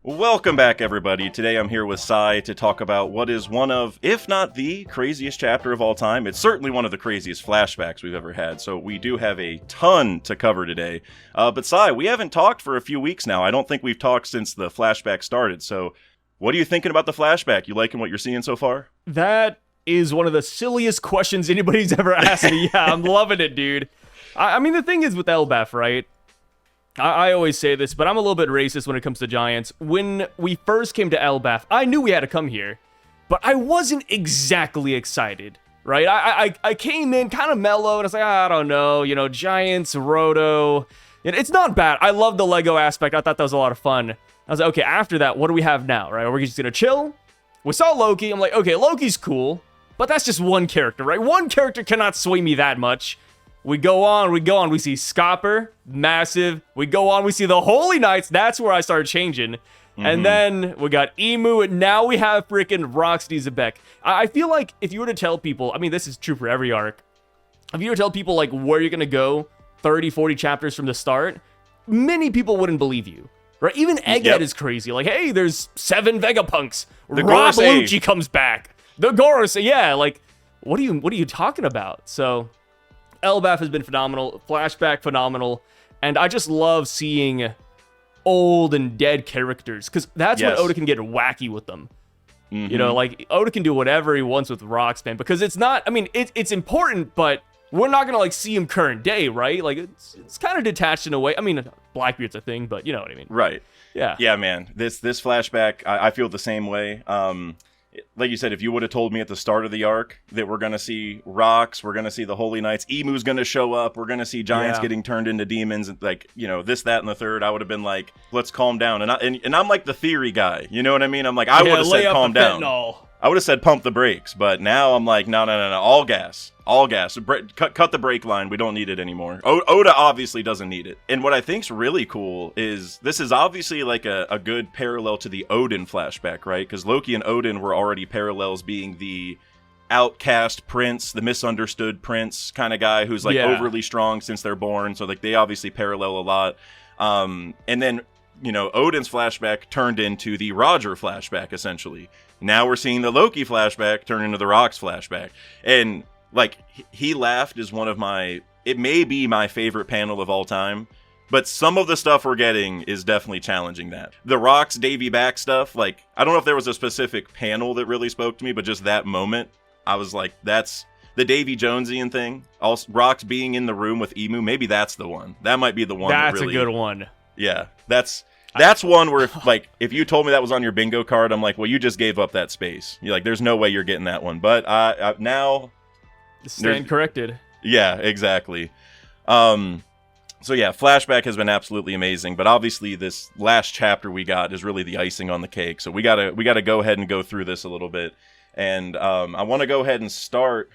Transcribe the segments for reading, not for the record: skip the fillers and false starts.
Welcome back, everybody. Today I'm here with Sai to talk about what is one of, if not the craziest chapter of all time. It's certainly one of the craziest flashbacks we've ever had, so we do have a ton to cover today. But Sai, we haven't talked for a few weeks now. I don't think we've talked since the flashback started, so what are you thinking about the flashback? You liking what you're seeing so far? That is one of the silliest questions anybody's ever asked me. Yeah, I'm loving it, dude. I mean, the thing is with Elbaf, right? I always say this, but I'm a little bit racist when it comes to Giants. When we first came to Elbaf, I knew we had to come here, but I wasn't exactly excited, right? I came in kind of mellow, and I was like, I don't know, Giants, Roto. It's not bad. I love the Lego aspect. I thought that was a lot of fun. I was like, okay, after that, what do we have now, right? Are we just going to chill? We saw Loki. I'm like, okay, Loki's cool, but that's just one character, right? One character cannot sway me that much. We go on, we see Scopper, massive. We go on, we see the Holy Knights. That's where I started changing. Mm-hmm. And then we got Imu, and now we have freaking Rocks Zebek. I feel like if you were to tell people, I mean, this is true for every arc. If you were to tell people, like, where you're going to go 30, 40 chapters from the start, many people wouldn't believe you, right? Even Egghead is crazy. Like, hey, there's 7 Vegapunks. Rob Lucci comes back. The Goros, yeah, like, what are you talking about? So Elbaf has been phenomenal, flashback phenomenal, and I just love seeing old and dead characters, because that's when Oda can get wacky with them. Mm-hmm. Like, Oda can do whatever he wants with Rocks, man, because it's not, I mean, it's important, but we're not gonna, like, see him current day, right? Like, it's kind of detached in a way. I mean, Blackbeard's a thing, but you know what I mean. Right. Yeah. Yeah, man. This flashback, I feel the same way. Like you said, if you would have told me at the start of the arc that we're going to see Rocks, we're going to see the Holy Knights, Emu's going to show up, we're going to see Giants getting turned into demons, and like, this, that, and the third, I would have been like, let's calm down. And I'm like the theory guy, you know what I mean? I'm like, I would have said calm down. I would have said pump the brakes, but now I'm like, no, all gas. All gas. Cut the brake line. We don't need it anymore. Oda obviously doesn't need it. And what I think's really cool is this is obviously like a good parallel to the Odin flashback, right? Because Loki and Odin were already parallels, being the outcast prince, the misunderstood prince kind of guy who's like overly strong since they're born. So like they obviously parallel a lot. And then, Odin's flashback turned into the Roger flashback, essentially. Now we're seeing the Loki flashback turn into the Rocks flashback. And like, he laughed is one of it may be my favorite panel of all time, but some of the stuff we're getting is definitely challenging that. The Rocks Davy back stuff, like, I don't know if there was a specific panel that really spoke to me, but just that moment, I was like, that's the Davy Jonesian thing. Also, Rocks being in the room with Imu, maybe that's the one. That might be the one. That's a good one. Yeah, that's one where if you told me that was on your bingo card, I'm like, well, you just gave up that space. You're like, there's no way you're getting that one. But now stand corrected. Yeah, exactly. So yeah, flashback has been absolutely amazing, but obviously this last chapter we got is really the icing on the cake. So we gotta go ahead and go through this a little bit, and I want to go ahead and start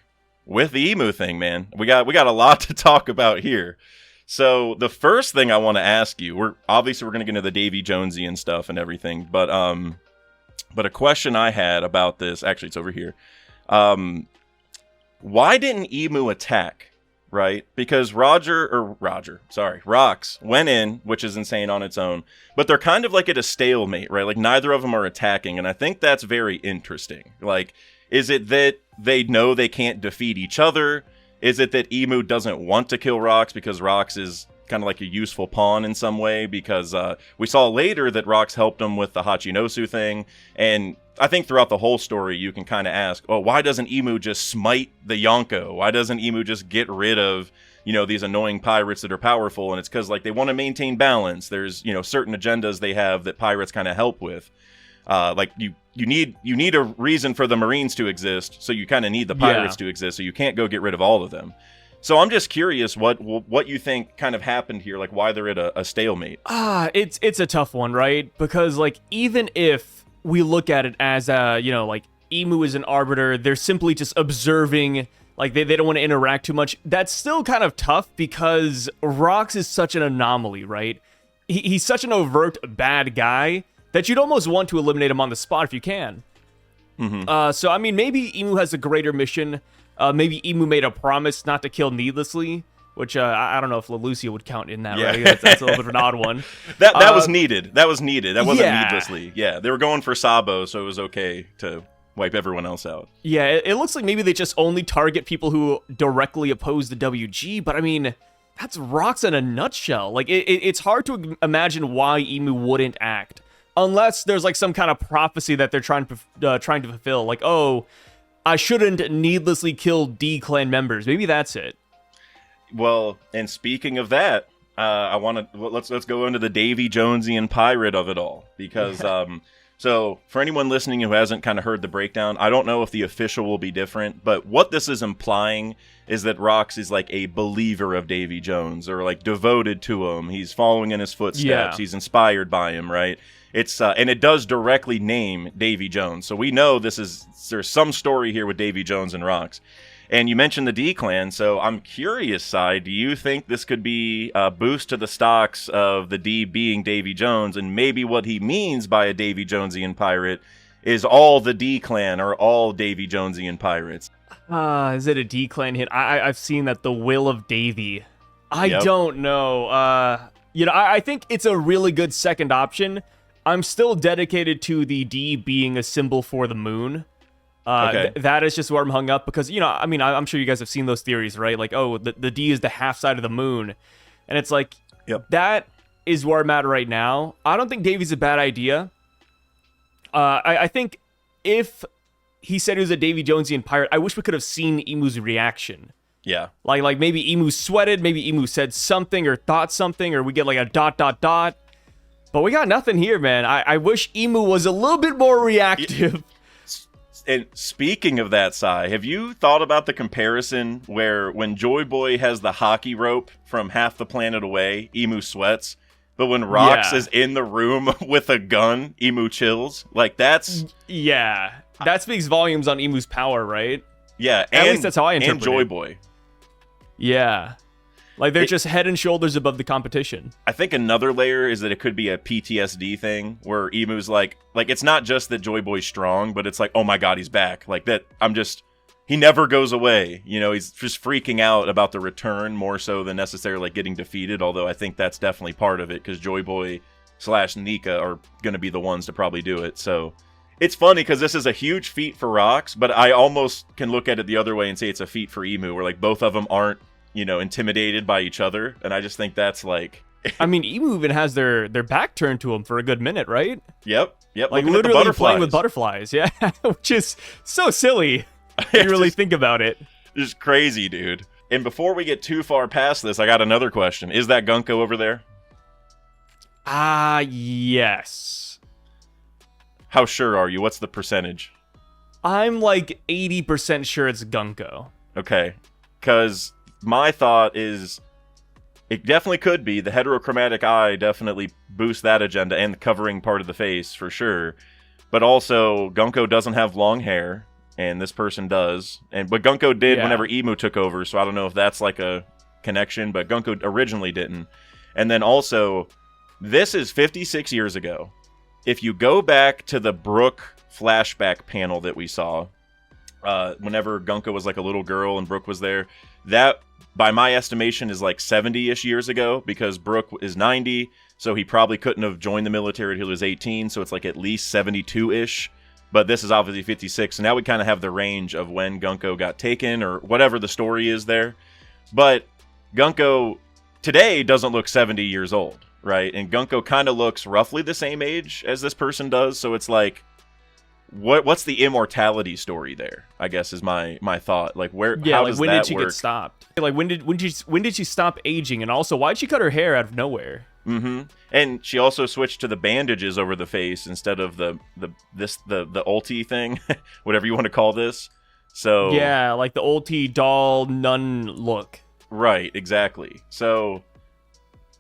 with the Emu thing, man. We got a lot to talk about here. So the first thing I want to ask you, we're gonna get into the Davy Jonesian stuff and everything, but a question I had about this, actually it's over here. Why didn't Emu attack? Right? Because Rocks went in, which is insane on its own, but they're kind of like at a stalemate, right? Like neither of them are attacking, and I think that's very interesting. Like, is it that they know they can't defeat each other? Is it that Emu doesn't want to kill Rocks because Rocks is kind of like a useful pawn in some way? Because we saw later that Rocks helped him with the Hachinosu thing, and I think throughout the whole story, you can kind of ask, oh, why doesn't Emu just smite the Yonko? Why doesn't Emu just get rid of, these annoying pirates that are powerful? And it's because, like, they want to maintain balance. There's, certain agendas they have that pirates kind of help with. Like, you need a reason for the Marines to exist, so you kind of need the pirates to exist, so you can't go get rid of all of them. So I'm just curious what you think kind of happened here, like why they're at a stalemate. It's a tough one, right? Because, like, even if we look at it as like Emu is an arbiter, they're simply just observing, like they don't want to interact too much. That's still kind of tough because Rocks is such an anomaly, right? He's such an overt bad guy that you'd almost want to eliminate him on the spot if you can. Mm-hmm. So I mean, maybe Emu has a greater mission. Maybe Imu made a promise not to kill needlessly, which I don't know if Lelucia would count in that, right? That's a little bit of an odd one. That was needed. That was needed. That wasn't needlessly. Yeah, they were going for Sabo, so it was okay to wipe everyone else out. Yeah, it looks like maybe they just only target people who directly oppose the WG, but I mean, that's Rocks in a nutshell. Like, it's hard to imagine why Imu wouldn't act, unless there's like some kind of prophecy that they're trying to fulfill. Like, oh, I shouldn't needlessly kill D clan members. Maybe that's it. Well, and speaking of that, let's go into the Davy Jonesian pirate of it all, because so for anyone listening who hasn't kind of heard the breakdown, I don't know if the official will be different, but what this is implying is that Rocks is like a believer of Davy Jones, or like devoted to him. He's following in his footsteps. Yeah. He's inspired by him, right? It's and it does directly name Davy Jones, so we know there's some story here with Davy Jones and Rocks. And you mentioned the D clan, so I'm curious, Sai, do you think this could be a boost to the stocks of the D being Davy Jones, and maybe what he means by a Davy Jonesian pirate is all the D clan or all Davy Jonesian pirates? Is it a D clan hit? I've seen that, the Will of Davy. I don't know. I think it's a really good second option. I'm still dedicated to the D being a symbol for the moon. Okay. That is just where I'm hung up, because, I'm sure you guys have seen those theories, right? Like, oh, the D is the half side of the moon. And it's like, that is where I'm at right now. I don't think Davy's a bad idea. I think if he said he was a Davy Jonesian pirate, I wish we could have seen Imu's reaction. Yeah. Like maybe Imu sweated, maybe Imu said something or thought something, or we get like a ... But we got nothing here, man. I wish Imu was a little bit more reactive. And speaking of that, Sai, have you thought about the comparison where when Joy Boy has the hockey rope from half the planet away, Imu sweats, but when Rocks is in the room with a gun, Imu chills? Like, that's... Yeah. That speaks volumes on Imu's power, right? Yeah. At least that's how I interpret it. And Joy Boy. Yeah. Like, they're just head and shoulders above the competition. I think another layer is that it could be a PTSD thing, where Emu's like it's not just that Joy Boy's strong, but it's like, oh my god, he's back. Like, that, he never goes away. He's just freaking out about the return more so than necessarily like getting defeated, although I think that's definitely part of it, because Joy Boy / Nika are going to be the ones to probably do it. So it's funny, because this is a huge feat for Rocks, but I almost can look at it the other way and say it's a feat for Imu, where like both of them aren't intimidated by each other, and I just think that's like... I mean, Imu even has their back turned to him for a good minute, right? Yep. Like, literally playing with butterflies, yeah. Which is so silly, if you really think about it. Just crazy, dude. And before we get too far past this, I got another question. Is that Gunko over there? Yes. How sure are you? What's the percentage? I'm like 80% sure it's Gunko. Okay. Because my thought is it definitely could be. The heterochromatic eye definitely boosts that agenda, and the covering part of the face for sure. But also, Gunko doesn't have long hair, and this person does. But Gunko did whenever Imu took over, so I don't know if that's like a connection, but Gunko originally didn't. And then also, this is 56 years ago. If you go back to the Brooke flashback panel that we saw, whenever Gunko was like a little girl and Brooke was there, that, by my estimation, is like 70-ish years ago, because Brooke is 90, so he probably couldn't have joined the military until he was 18, so it's like at least 72-ish. But this is obviously 56, so now we kind of have the range of when Gunko got taken, or whatever the story is there. But Gunko today doesn't look 70 years old, right? And Gunko kind of looks roughly the same age as this person does, so it's like, what's the immortality story there, I guess, is my thought. Like, where? Yeah, how like, does when that did she work? get stopped? Like, when did she stop aging? And also, why'd she cut her hair out of nowhere? Mm-hmm. And she also switched to the bandages over the face instead of the ulti thing, whatever you want to call this. So yeah, like the ulti doll nun look. Right, exactly. So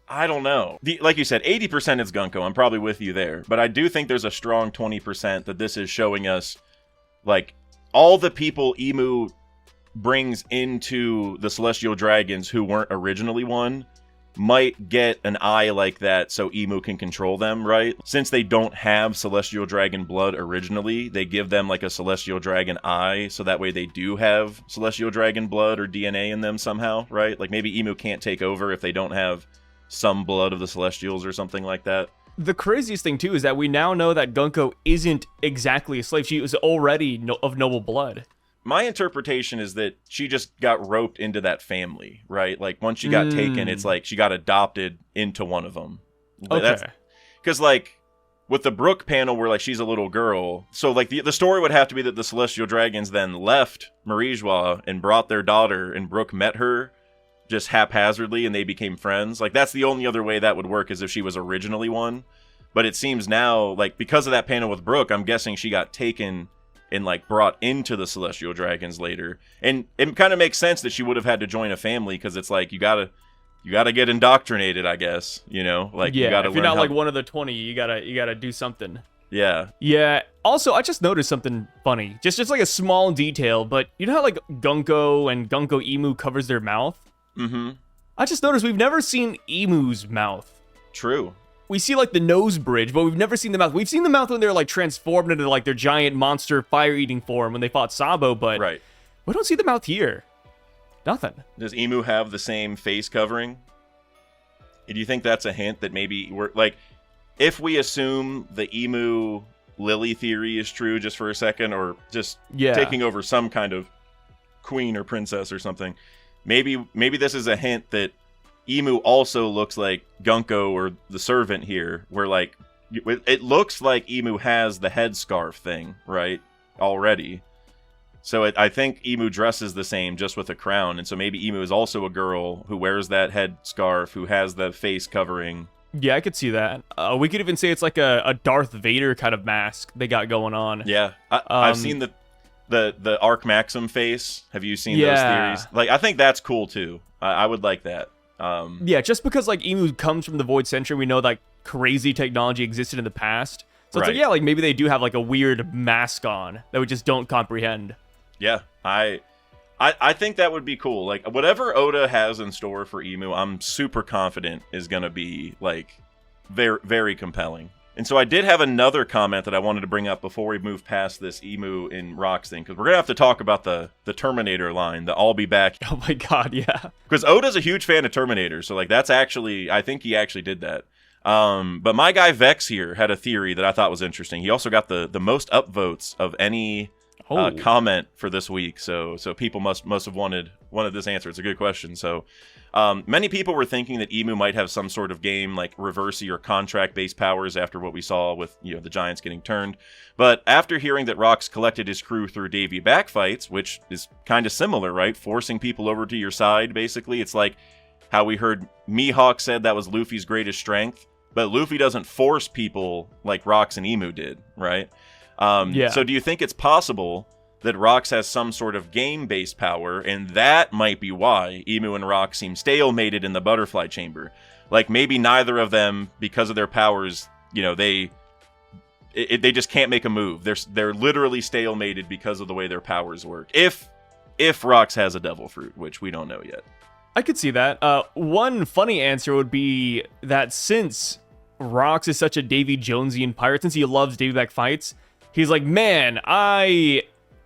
I don't know. Like you said, 80% is Gunko. I'm probably with you there. But I do think there's a strong 20% that this is showing us, like, all the people Imu brings into the Celestial Dragons who weren't originally one might get an eye like that so Imu can control them, right? Since they don't have Celestial Dragon blood originally, they give them like a Celestial Dragon eye, so that way they do have Celestial Dragon blood or DNA in them somehow, right? Like maybe Imu can't take over if they don't have some blood of the Celestials or something like that. The craziest thing, too, is that we now know that Gunko isn't exactly a slave. She was already of noble blood. My interpretation is that she just got roped into that family, right? Like, once she got taken, it's like she got adopted into one of them. Okay. Because, like, with the Brooke panel where, like, she's a little girl, so, like, the story would have to be that the Celestial Dragons then left Marijois and brought their daughter, and Brooke met her just haphazardly, and they became friends. Like, that's the only other way that would work, is if she was originally one. But it seems now, like, because of that panel with Brooke, I'm guessing she got taken and, like, brought into the Celestial Dragons later. And it kind of makes sense that she would have had to join a family, because it's like, you gotta get indoctrinated, I guess, you know? Like, yeah, you gotta if you're learn not like one of the 20, you gotta do something. Yeah. Yeah. Also, I just noticed something funny. Just like a small detail, but you know how, like, Gunko and Gunko Imu covers their mouth? Mm-hmm. I just noticed we've never seen Emu's mouth. True. We see, like, the nose bridge, but we've never seen the mouth. We've seen the mouth when they're, like, transformed into, like, their giant monster fire-eating form when they fought Sabo, but right. We don't see the mouth here. Nothing. Does Imu have the same face covering? Do you think that's a hint that maybe we're, like, if we assume the Imu Lily theory is true just for a second, or just taking over some kind of queen or princess or something, maybe this is a hint that Imu also looks like Gunko or the servant here, where, like, it looks like Imu has the headscarf thing, right, already. So I think Imu dresses the same, just with a crown, and so maybe Imu is also a girl who wears that headscarf, who has the face covering. Yeah, I could see that. We could even say it's like a Darth Vader kind of mask they got going on. Yeah, I've seen the Arc Maxim face. Have you seen those theories? Like, I think that's cool too. I would like that. Yeah, just because, like, Imu comes from the Void Century, we know, like, crazy technology existed in the past. So it's like, yeah, like, maybe they do have, like, a weird mask on that we just don't comprehend. Yeah, I think that would be cool. Like, whatever Oda has in store for Imu, I'm super confident is going to be, like, very, very compelling. And so I did have another comment that I wanted to bring up before we move past this Imu and Rocks thing, because we're going to have to talk about the Terminator line, the I'll be back. Oh my god, yeah. Because Oda's a huge fan of Terminator, so, like, that's actually, I think he actually did that. But my guy Vex here had a theory that I thought was interesting. He also got the most upvotes of any comment for this week, so people must have wanted this answer. It's a good question. So many people were thinking that Imu might have some sort of game like reversey or contract based powers after what we saw with, you know, the Giants getting turned. But after hearing that Rocks collected his crew through Davy backfights, which is kind of similar, right? Forcing people over to your side, basically. It's like how we heard Mihawk said that was Luffy's greatest strength, but Luffy doesn't force people like Rocks and Imu did, right? So do you think it's possible that Rocks has some sort of game-based power, and that might be why Imu and Rocks seem stalemated in the butterfly chamber? Like, maybe neither of them, because of their powers, you know, they just can't make a move. They're literally stalemated because of the way their powers work. If Rocks has a devil fruit, which we don't know yet. I could see that. One funny answer would be that since Rocks is such a Davy Jonesian pirate, since he loves Davy back fights, he's like, man, I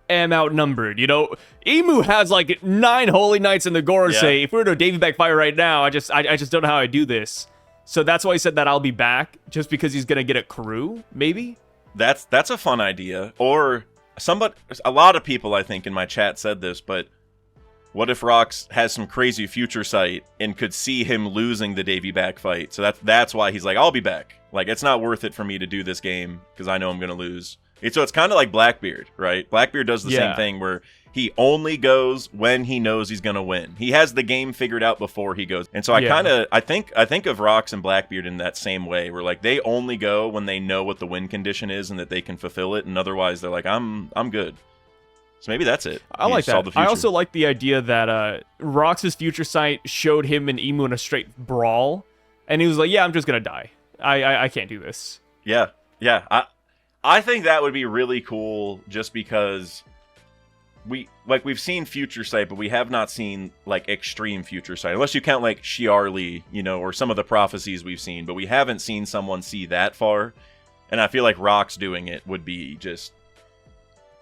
am outnumbered. You know, Imu has like 9 Holy Knights in the Gorosei. If we were to Davy back fight right now, I just don't know how I do this. So that's why he said that I'll be back, just because he's gonna get a crew, maybe. That's a fun idea. Or a lot of people I think in my chat said this, but what if Rocks has some crazy future sight and could see him losing the Davy back fight? So that's why he's like, I'll be back. Like, it's not worth it for me to do this game because I know I'm going to lose. So it's kind of like Blackbeard, right? Blackbeard does the same thing where he only goes when he knows he's going to win. He has the game figured out before he goes. And so I think of Rocks and Blackbeard in that same way, where like they only go when they know what the win condition is and that they can fulfill it. And otherwise they're like, I'm good. So maybe that's it. I like that. I also like the idea that Rocks' future sight showed him and Imu in a straight brawl, and he was like, yeah, I'm just going to die. I can't do this. Yeah. I think that would be really cool just because we've seen future sight, but we have not seen like extreme future sight, unless you count like Shiarli, or some of the prophecies we've seen. But we haven't seen someone see that far, and I feel like Rocks doing it would be just,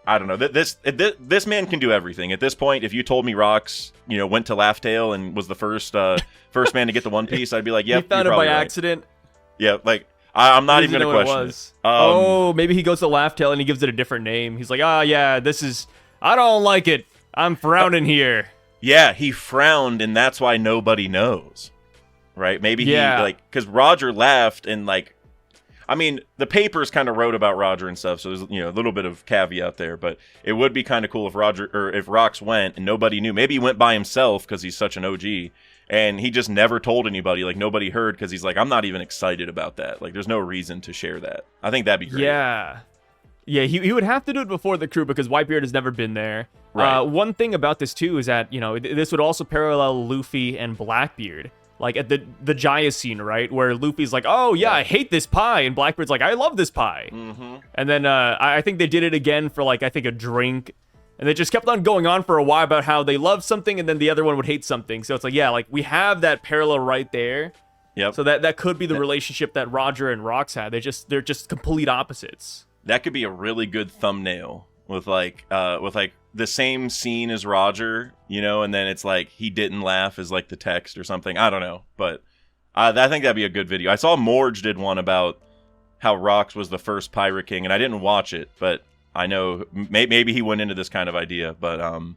I don't know. This man can do everything. At this point, if you told me Rocks, went to Laugh Tale and was the first man to get the One Piece, I'd be like, yep, he found it by accident. Yeah, like I'm not even gonna question it. Maybe he goes to Laugh Tale and he gives it a different name. He's like, yeah, I don't like it. I'm frowning here. Yeah, he frowned, and that's why nobody knows, right? Maybe because Roger laughed, and the papers kind of wrote about Roger and stuff, so there's a little bit of caveat there. But it would be kind of cool if Rocks went and nobody knew. Maybe he went by himself because he's such an OG. And he just never told anybody, like nobody heard, because he's like, I'm not even excited about that. Like, there's no reason to share that. I think that'd be great. Yeah, he would have to do it before the crew because Whitebeard has never been there. Right. One thing about this too is that this would also parallel Luffy and Blackbeard, like at the Jaya scene, right, where Luffy's like, oh yeah, I hate this pie, and Blackbeard's like, I love this pie. Mm-hmm. And then I think they did it again for I think a drink. And they just kept on going on for a while about how they love something and then the other one would hate something. So it's like, we have that parallel right there. Yep. So that could be the relationship that Roger and Rocks had. They're just complete opposites. That could be a really good thumbnail with the same scene as Roger, and then it's like he didn't laugh as like the text or something. I don't know, but I think that'd be a good video. I saw Morge did one about how Rocks was the first Pirate King, and I didn't watch it, but I know maybe he went into this kind of idea, but I don't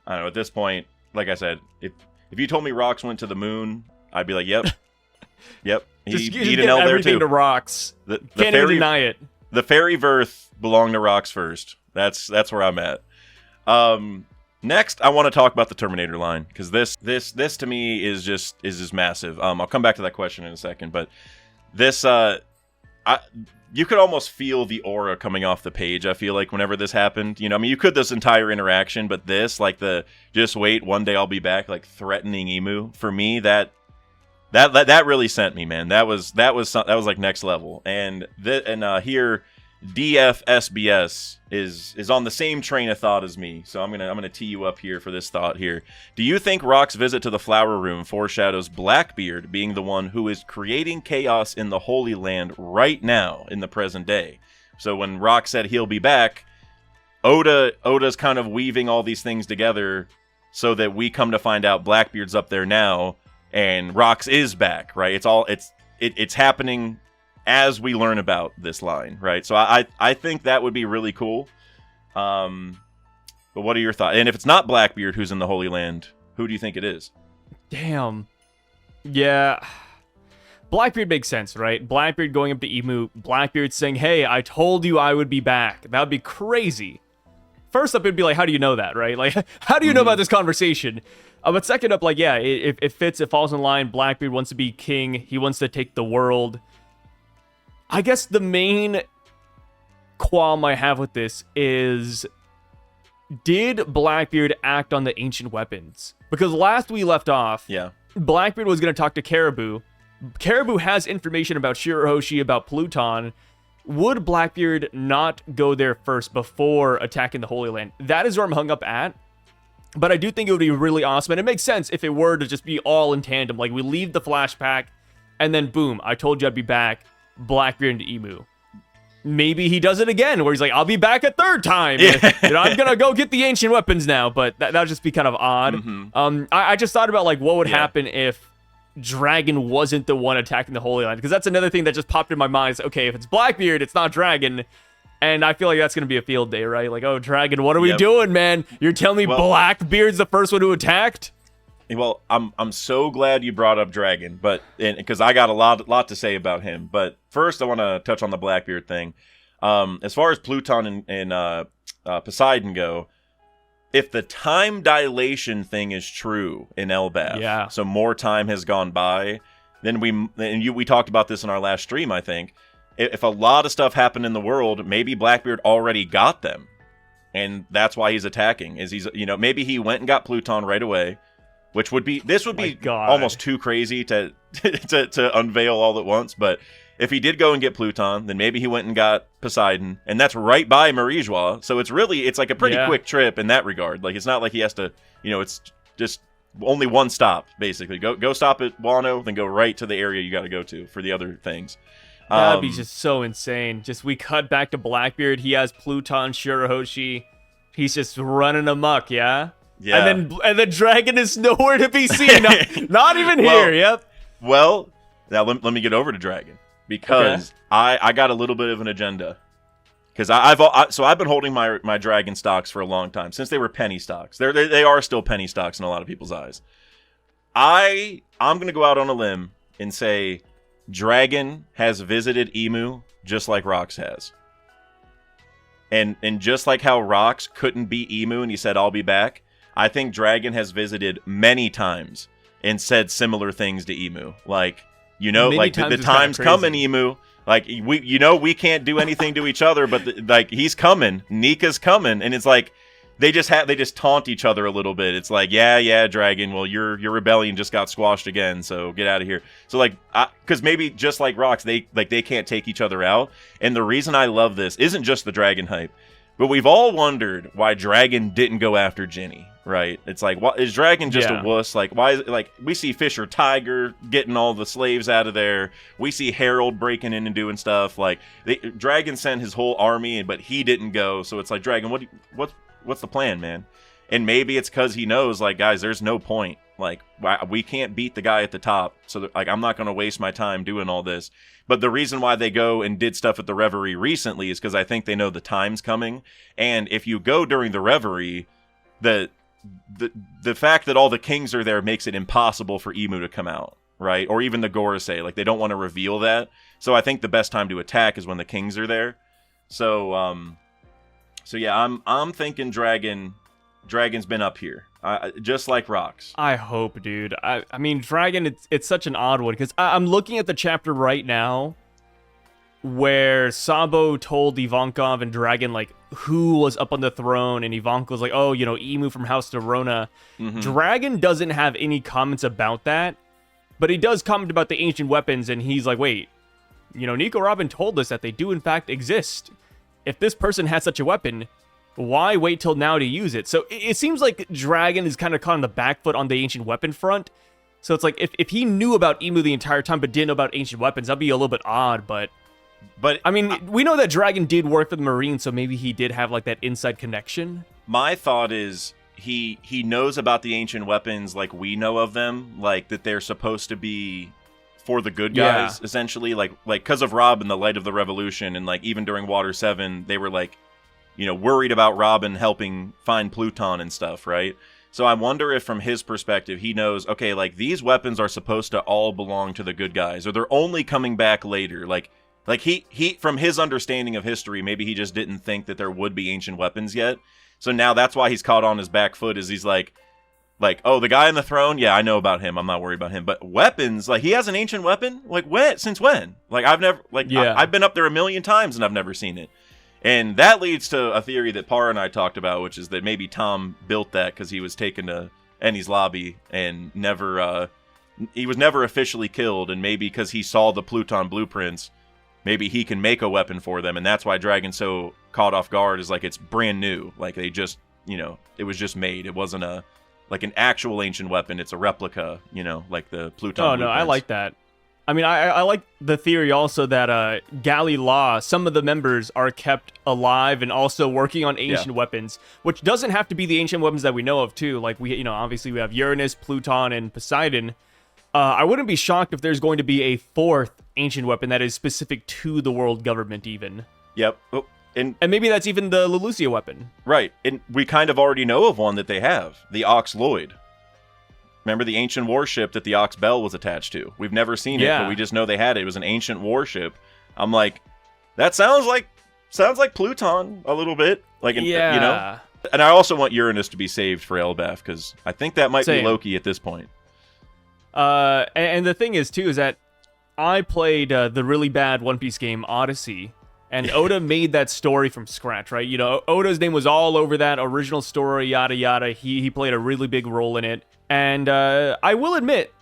know. At this point, like I said, if you told me Rocks went to the moon, I'd be like, yep. He beat an L there too. To Rocks. Can't even deny it. The fairy verse belonged to Rocks first. That's where I'm at. Next, I want to talk about the Terminator line, because this to me is just massive. I'll come back to that question in a second, but this you could almost feel the aura coming off the page, I feel like, whenever this happened. You could this entire interaction, but this, like the just wait, one day I'll be back, like threatening Imu, for me, that really sent me, man. That was like next level. And here DFSBS is on the same train of thought as me. So I'm gonna tee you up here for this thought here. Do you think Rock's visit to the Flower Room foreshadows Blackbeard being the one who is creating chaos in the Holy Land right now in the present day? So when Rock said he'll be back, Oda's kind of weaving all these things together so that we come to find out Blackbeard's up there now and Rocks is back, right? It's happening as we learn about this line, right? So I think that would be really cool. But what are your thoughts? And if it's not Blackbeard who's in the Holy Land, who do you think it is? Damn. Yeah. Blackbeard makes sense, right? Blackbeard going up to Imu, Blackbeard saying, hey, I told you I would be back. That would be crazy. First up, it'd be like, how do you know that, right? Like, how do you know about this conversation? But second up, like, yeah, it fits, it falls in line. Blackbeard wants to be king. He wants to take the world. I guess the main qualm I have with this is, did Blackbeard act on the ancient weapons? Because last we left off, Blackbeard was going to talk to Caribou. Caribou has information about Shirahoshi, about Pluton. Would Blackbeard not go there first before attacking the Holy Land? That is where I'm hung up at. But I do think it would be really awesome, and it makes sense if it were to just be all in tandem. Like, we leave the flashback, and then boom, I told you I'd be back. Blackbeard and Imu. Maybe he does it again, where he's like, I'll be back a third time. Yeah. I'm gonna go get the ancient weapons now, but that would just be kind of odd. Mm-hmm. I just thought about, like, what would happen if Dragon wasn't the one attacking the Holy Land, because that's another thing that just popped in my mind. Is, okay, if it's Blackbeard, it's not Dragon, and I feel like that's gonna be a field day, right? Like, oh, Dragon, what are we doing, man? You're telling me Blackbeard's the first one who attacked? Well, I'm so glad you brought up Dragon, but because I got a lot to say about him. But first, I want to touch on the Blackbeard thing. As far as Pluton and Poseidon go, if the time dilation thing is true in Elbaf, so more time has gone by, then we talked about this in our last stream, I think. If a lot of stuff happened in the world, maybe Blackbeard already got them, and that's why he's attacking. Maybe he went and got Pluton right away. Which would be almost too crazy to unveil all at once. But if he did go and get Pluton, then maybe he went and got Poseidon, and that's right by Marijois. So it's like a pretty quick trip in that regard. Like, it's not like he has to, it's just only one stop, basically. Go stop at Wano, then go right to the area you got to go to for the other things. That'd be just so insane. Just we cut back to Blackbeard. He has Pluton, Shirahoshi. He's just running amok, yeah? Yeah. And then Dragon is nowhere to be seen. Not even here, yep. Well, now let me get over to Dragon. Because I got a little bit of an agenda. Because I've been holding my Dragon stocks for a long time. Since they were penny stocks. They are still penny stocks in a lot of people's eyes. I'm going to go out on a limb and say Dragon has visited Imu just like Rocks has. And just like how Rocks couldn't beat Imu and he said, I'll be back, I think Dragon has visited many times and said similar things to Imu. Like, the time's coming, Imu. Like, we can't do anything to each other, but he's coming. Nika's coming. And it's like, they just taunt each other a little bit. It's like, yeah, Dragon. Well, your rebellion just got squashed again, so get out of here. So because maybe just like Rocks, they can't take each other out. And the reason I love this isn't just the Dragon hype, but we've all wondered why Dragon didn't go after Ginny, right? It's like, what is Dragon just a wuss? Like, why is it like we see Fisher Tiger getting all the slaves out of there? We see Harold breaking in and doing stuff. Like, Dragon sent his whole army, but he didn't go. So it's like, Dragon, what's the plan, man? And maybe it's because he knows, like, guys, there's no point. Like, we can't beat the guy at the top. So, I'm not going to waste my time doing all this. But the reason why they go and did stuff at the Reverie recently is because I think they know the time's coming. And if you go during the Reverie, the fact that all the kings are there makes it impossible for Imu to come out, right? Or even the Gorosei. Like, they don't want to reveal that. So I think the best time to attack is when the kings are there. So yeah, I'm thinking Dragon's been up here, just like Rocks. I hope, dude. I mean, Dragon, it's such an odd one, because I'm looking at the chapter right now where Sabo told Ivankov and Dragon, like, who was up on the throne, and Ivankov was like, oh, Imu from House Dorona. Mm-hmm. Dragon doesn't have any comments about that, but he does comment about the ancient weapons, and he's like, wait, Nico Robin told us that they do in fact exist. If this person has such a weapon, why wait till now to use it? So it seems like Dragon is kind of caught on the back foot on the ancient weapon front. So it's like, if he knew about Imu the entire time but didn't know about ancient weapons, that'd be a little bit odd, but I mean, we know that Dragon did work for the Marines, so maybe he did have like that inside connection. My thought is he knows about the ancient weapons like we know of them, like that they're supposed to be for the good guys, essentially, like because of Robin, the light of the revolution, and like even during Water 7, they were like, worried about Robin helping find Pluton and stuff, right? So I wonder if from his perspective, he knows, okay, like these weapons are supposed to all belong to the good guys, or they're only coming back later. Like he from his understanding of history, maybe he just didn't think that there would be ancient weapons yet. So now that's why he's caught on his back foot, is he's like, oh, the guy on the throne, yeah, I know about him. I'm not worried about him. But weapons, like, he has an ancient weapon? Like, when? Since when? Like, I've never, like, I've been up there a million times and I've never seen it. And that leads to a theory that Para and I talked about, which is that maybe Tom built that because he was taken to Ennie's lobby and he was never officially killed. And maybe because he saw the Pluton blueprints, maybe he can make a weapon for them. And that's why Dragon's so caught off guard, is like, it's brand new. Like, they just, it was just made. It wasn't like an actual ancient weapon. It's a replica, like the Pluton. Oh, no, I like that. I mean, I like the theory also that Galley Law, some of the members are kept alive and also working on ancient weapons, which doesn't have to be the ancient weapons that we know of, too. Like, obviously we have Uranus, Pluton, and Poseidon. I wouldn't be shocked if there's going to be a fourth ancient weapon that is specific to the world government, even. Yep. Oh. And maybe that's even the Lelucia weapon. Right. And we kind of already know of one that they have. The Ox Lloyd. Remember the ancient warship that the Ox Bell was attached to? We've never seen it, but we just know they had it. It was an ancient warship. I'm like, that sounds like Pluton a little bit. Like, And I also want Uranus to be saved for Elbaf, because I think that might be Loki at this point. And the thing is, too, is that I played the really bad One Piece game, Odyssey. And Oda made that story from scratch, right? Oda's name was all over that original story, yada yada. He played a really big role in it. And I will admit,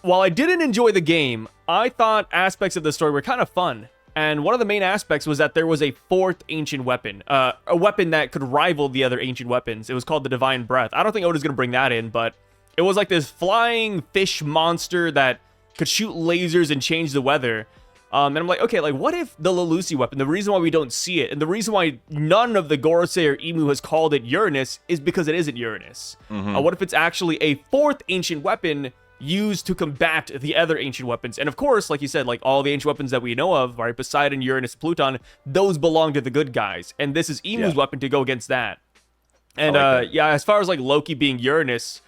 while I didn't enjoy the game, I thought aspects of the story were kind of fun. And one of the main aspects was that there was a fourth ancient weapon, a weapon that could rival the other ancient weapons. It was called the Divine Breath. I don't think Oda's going to bring that in, but it was like this flying fish monster that could shoot lasers and change the weather. And I'm like, okay, like what if the Lelousi weapon, the reason why we don't see it, and the reason why none of the Gorosei or Imu has called it Uranus is because it isn't Uranus. What if it's actually a fourth ancient weapon used to combat the other ancient weapons? And of course, like you said, like all the ancient weapons that we know of, right, Poseidon, Uranus, Pluton, those belong to the good guys. And this is Imu's weapon to go against that. And yeah, as far as like Loki being Uranus,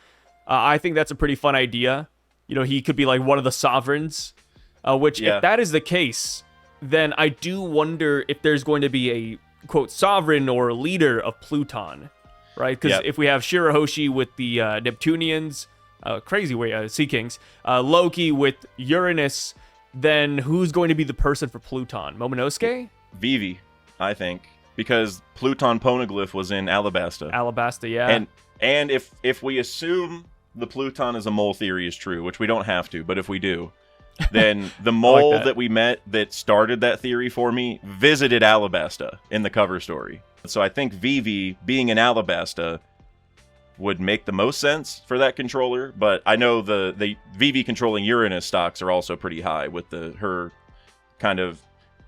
I think that's a pretty fun idea. You know, he could be like one of the sovereigns. Which, if that is the case, then I do wonder if there's going to be a, quote, sovereign or leader of Pluton, right? Because if we have Shirahoshi with the Neptunians, crazy way, Sea Kings, Loki with Uranus, then who's going to be the person for Pluton? Momonosuke? Vivi, I think, because Pluton Poneglyph was in Alabasta. Alabasta, yeah. And if we assume the Pluton is a mole theory is true, which we don't have to, but if we do, then the mole that we met that started that theory for me visited Alabasta in the cover story. So I think Vivi being in Alabasta would make the most sense for that controller, but I know the Vivi controlling Uranus stocks are also pretty high with her kind of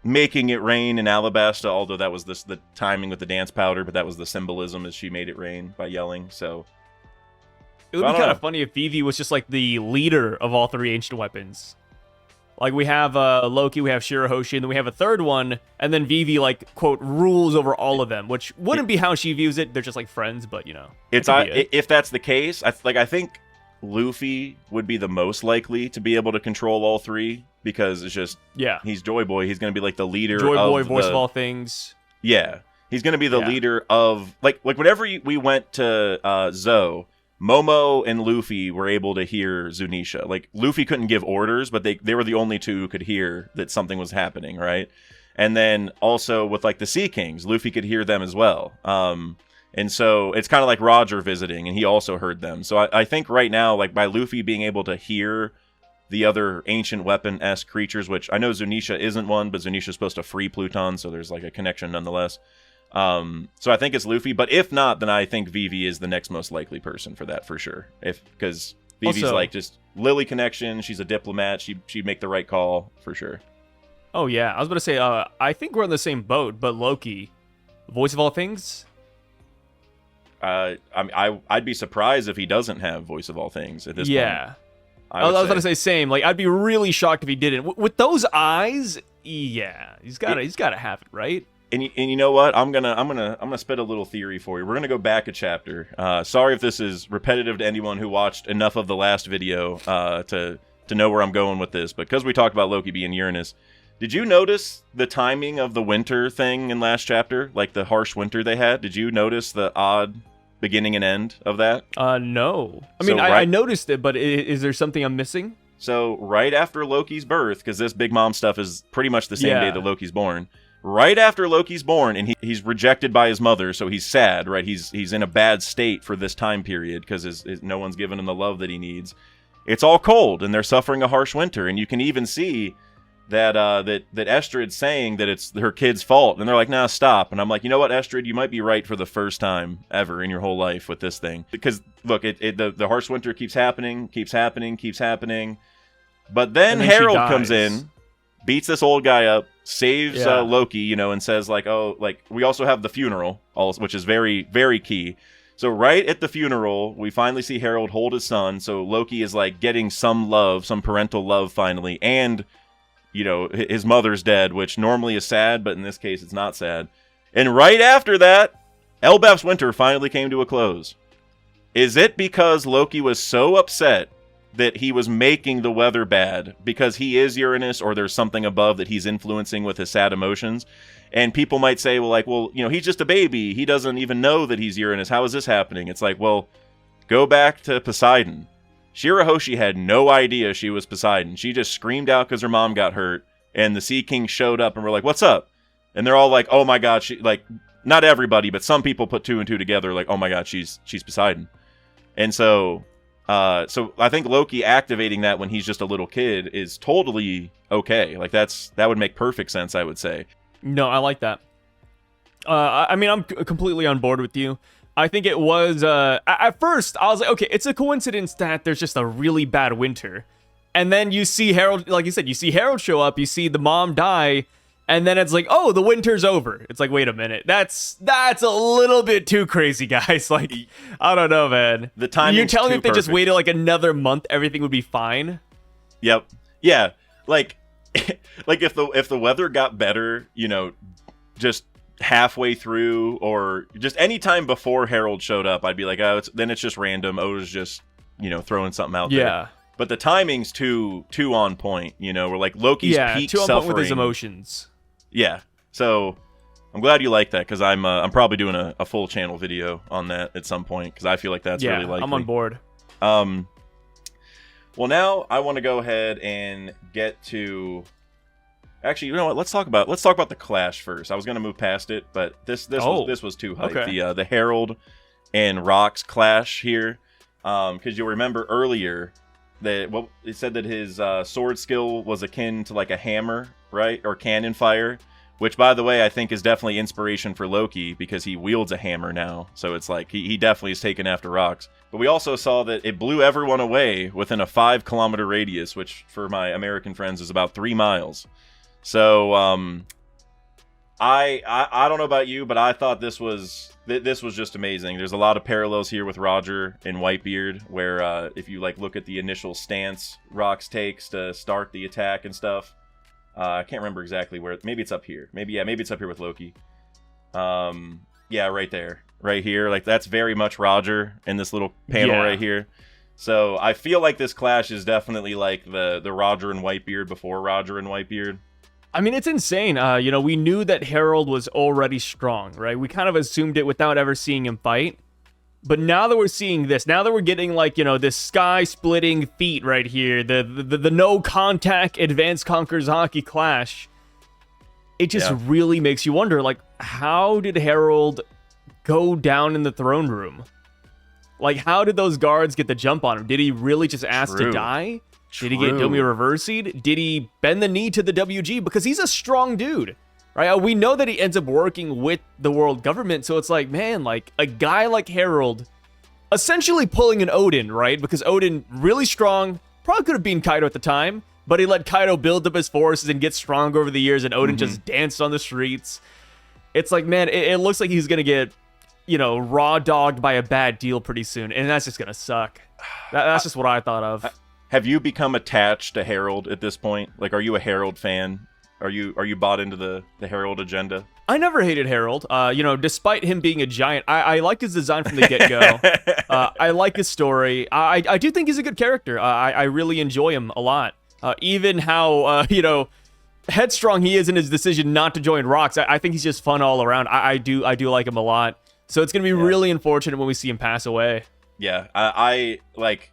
making it rain in Alabasta, although that was the timing with the dance powder, but that was the symbolism as she made it rain by yelling. So it would be kind of funny if Vivi was just like the leader of all three ancient weapons. Like, we have Loki, we have Shirahoshi, and then we have a third one, and then Vivi, like, quote, rules over all of them, which wouldn't be how she views it. They're just, like, friends, but, you know. If that's the case, I think Luffy would be the most likely to be able to control all three, because it's just, he's Joy Boy. He's going to be, like, the leader Joy Boy, voice of all things. Yeah. He's going to be the leader of, like whenever we went to Zoe, Momo and Luffy were able to hear Zunisha. Like, Luffy couldn't give orders, but they were the only two who could hear that something was happening, right? And then also with, like, the Sea Kings, Luffy could hear them as well. And so it's kind of like Roger visiting, and he also heard them. So I think right now, like, by Luffy being able to hear the other ancient weapon-esque creatures, which I know Zunisha isn't one, but Zunisha's supposed to free Pluton, so there's, like, a connection nonetheless. So I think it's Luffy, but if not, then I think Vivi is the next most likely person for that, for sure. Because Vivi's also, like, just Lily connection, she's a diplomat, she'd make the right call, for sure. Oh yeah, I was about to say, I think we're on the same boat, but Loki, voice of all things? I'd be surprised if he doesn't have voice of all things at this point. I was going to say same. Like, I'd be really shocked if he didn't. With those eyes, yeah, he's got to have it, right? And you know what? I'm gonna spit a little theory for you. We're gonna go back a chapter. Sorry if this is repetitive to anyone who watched enough of the last video to know where I'm going with this. But because we talked about Loki being Uranus, did you notice the timing of the winter thing in last chapter? Like the harsh winter they had. Did you notice the odd beginning and end of that? No. I mean, I noticed it, but is there something I'm missing? So right after Loki's birth, because this Big Mom stuff is pretty much the same day that Loki's born. Right after Loki's born, and he's rejected by his mother, so he's sad, right? He's in a bad state for this time period because no one's given him the love that he needs. It's all cold, and they're suffering a harsh winter, and you can even see that Estrid's saying that it's her kid's fault, and they're like, nah, stop. And I'm like, you know what, Estrid, you might be right for the first time ever in your whole life with this thing. Because, look, the harsh winter keeps happening, but then Harold comes in, beats this old guy up, saves Loki, and says, like, oh, like, we also have the funeral, which is very, very key. So right at the funeral, we finally see Harold hold his son, so Loki is, like, getting some love, some parental love finally, and, his mother's dead, which normally is sad, but in this case, it's not sad. And right after that, Elbaf's winter finally came to a close. Is it because Loki was so upset that he was making the weather bad because he is Uranus, or there's something above that he's influencing with his sad emotions? And people might say, well, he's just a baby. He doesn't even know that he's Uranus. How is this happening? It's like, well, go back to Poseidon. Shirahoshi had no idea she was Poseidon. She just screamed out because her mom got hurt, and the Sea King showed up and were like, what's up? And they're all like, oh my god, not everybody, but some people put two and two together, like, oh my god, she's Poseidon. And so So I think Loki activating that when he's just a little kid is totally okay. Like that would make perfect sense, I would say. No, I like that. I mean, I'm completely on board with you. I think it was, at first, I was like, okay, it's a coincidence that there's just a really bad winter. And then you see Harold, like you said, you see Harold show up, you see the mom die, and then it's like, oh, the winter's over. It's like, wait a minute, that's a little bit too crazy, guys. Like, I don't know, man. The timing's You're telling me too if they just perfect. waited like another month, everything would be fine? Yep. Yeah. Like, like if the weather got better, just halfway through or just any time before Harold showed up, I'd be like, oh, then it's just random. Oda's just, throwing something out there. Yeah. But the timing's too on point, we're like Loki's peak too on suffering. point with his emotions. Yeah. So I'm glad you like that because I'm probably doing a full channel video on that at some point because I feel like that's really likely. I'm on board. Well, now I want to go ahead and get to. Actually, you know what? Let's talk about the Clash first. I was gonna move past it, but this was too hype. Okay. The Harold and Rocks clash here, because you'll remember earlier that it said that his sword skill was akin to like a hammer, right, or cannon fire, which by the way I think is definitely inspiration for Loki because he wields a hammer now. So it's like he definitely is taken after Rocks. But we also saw that it blew everyone away within a 5-kilometer radius, which for my American friends is about 3 miles. So, I don't know about you, but I thought this was just amazing. There's a lot of parallels here with Roger and Whitebeard, where if you like look at the initial stance Rocks takes to start the attack and stuff, I can't remember exactly where. Maybe it's up here. Maybe it's up here with Loki. Yeah, right there, right here. Like that's very much Roger in this little panel right here. So I feel like this clash is definitely like the Roger and Whitebeard before Roger and Whitebeard. I mean, it's insane. We knew that Harold was already strong, right? We kind of assumed it without ever seeing him fight. But now that we're seeing this, now that we're getting like, this sky-splitting feat right here, the no-contact Advanced Conquers Hockey clash, it just really makes you wonder, like, how did Harold go down in the throne room? Like, how did those guards get the jump on him? Did he really just ask to die? Did he get Domi reversied? Did he bend the knee to the WG? Because he's a strong dude, right? We know that he ends up working with the world government, so it's like, man, like, a guy like Harold essentially pulling an Odin, right? Because Odin, really strong, probably could have been Kaido at the time, but he let Kaido build up his forces and get stronger over the years, and Odin just danced on the streets. It's like, man, it looks like he's going to get, raw dogged by a bad deal pretty soon, and that's just going to suck. That's just what I thought of. Have you become attached to Harold at this point? Like, are you a Harold fan? Are you bought into the Harold agenda? I never hated Harold. Despite him being a giant, I liked his design from the get-go. I like his story. I do think he's a good character. I really enjoy him a lot. Even how, headstrong he is in his decision not to join Rocks. I think he's just fun all around. I do like him a lot. So it's going to be really unfortunate when we see him pass away. Yeah, I like...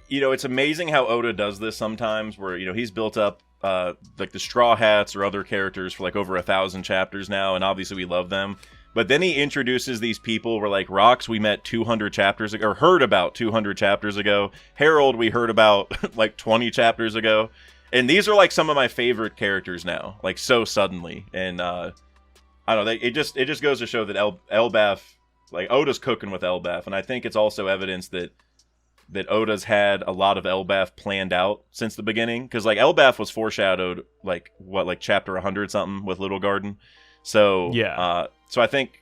it's amazing how Oda does this sometimes where, he's built up like the Straw Hats or other characters for like over 1,000 chapters now, and obviously we love them. But then he introduces these people where like Rocks we met 200 chapters ago, or heard about 200 chapters ago. Harold we heard about like 20 chapters ago. And these are like some of my favorite characters now, like so suddenly. And I don't know, it just goes to show that Elbaf, like Oda's cooking with Elbaf, and I think it's also evidence that Oda's had a lot of Elbaf planned out since the beginning. Because, like, Elbaf was foreshadowed, like chapter 100 something with Little Garden. So, so I think,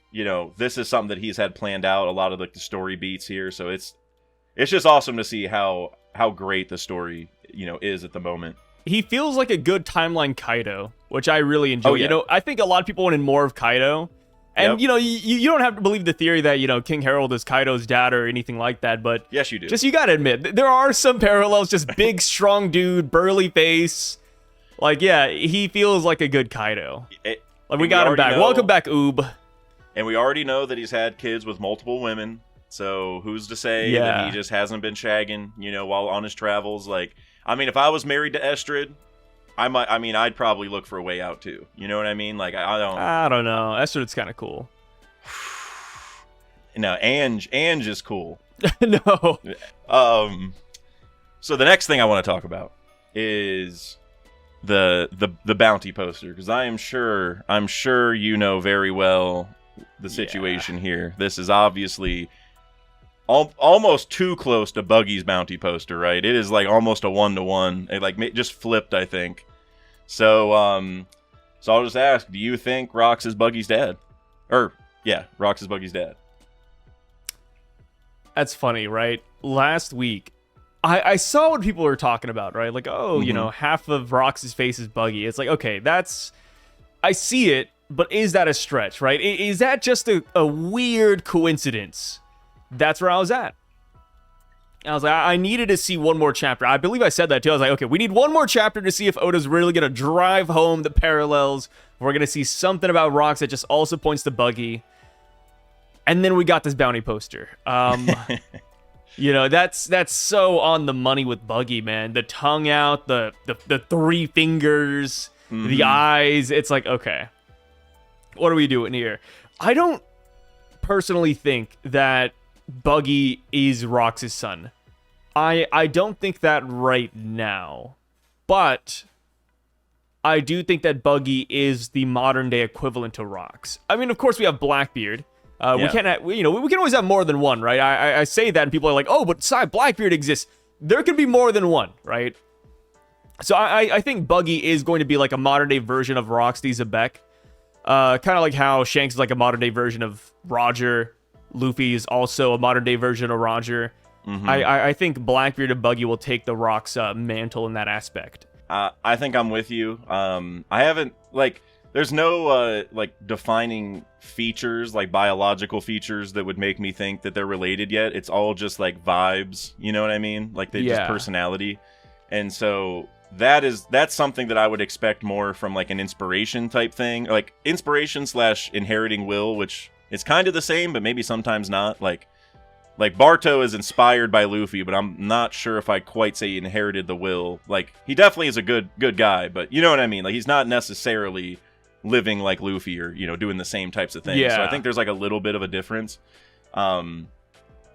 this is something that he's had planned out, a lot of, like, the story beats here. So it's just awesome to see how great the story, is at the moment. He feels like a good timeline Kaido, which I really enjoy. Oh, yeah. I think a lot of people wanted more of Kaido. And, you don't have to believe the theory that, King Harold is Kaido's dad or anything like that, but... Yes, you do. You gotta admit, there are some parallels, just big, strong dude, burly face. Like, yeah, he feels like a good Kaido. We got him back. Welcome back, Oob. And we already know that he's had kids with multiple women, so who's to say that he just hasn't been shagging, while on his travels? Like, I mean, if I was married to Estrid... I'd probably look for a way out too. You know what I mean? Like, I don't know. Estrid's kind of cool. No, Ange is cool. No. So the next thing I want to talk about is the bounty poster, because I'm sure you know very well the situation here. This is obviously almost too close to Buggy's bounty poster, right? It is like almost a 1-to-1. It like just flipped, I think. So I'll just ask, do you think Rocks is Buggy's dad? Rocks is Buggy's dad. That's funny, right? Last week, I saw what people were talking about, right? Like, you know, half of Rocks' face is Buggy. It's like, okay, I see it, but is that a stretch, right? Is that just a weird coincidence? That's where I was at. I was like, I needed to see one more chapter. I believe I said that too. I was like, okay, we need one more chapter to see if Oda's really going to drive home the parallels. We're going to see something about Rocks that just also points to Buggy. And then we got this bounty poster. You know, that's so on the money with Buggy, man. The tongue out, the 3 fingers, the eyes. It's like, okay, what are we doing here? I don't personally think that Buggy is Rocks' son. I don't think that right now. But I do think that Buggy is the modern day equivalent to Rocks. I mean, of course, we have Blackbeard. We can't have, we can always have more than one, right? I say that and people are like, oh, but Blackbeard exists. There could be more than one, right? So I think Buggy is going to be like a modern day version of Rocksteady Zebek. Kind of like how Shanks is like a modern day version of Roger. Luffy is also a modern day version of Roger. I think Blackbeard and Buggy will take the Rocks mantle in that aspect. I think I'm with you. I haven't, there's no defining features, like biological features that would make me think that they're related yet. It's all just like vibes, you know what I mean? Like they just personality. And so that's something that I would expect more from like an inspiration type thing, like inspiration / inheriting will, which it's kind of the same, but maybe sometimes not. Like Barto is inspired by Luffy, but I'm not sure if I quite say he inherited the will. Like he definitely is a good guy, but you know what I mean? Like he's not necessarily living like Luffy or, doing the same types of things. Yeah. So I think there's like a little bit of a difference. But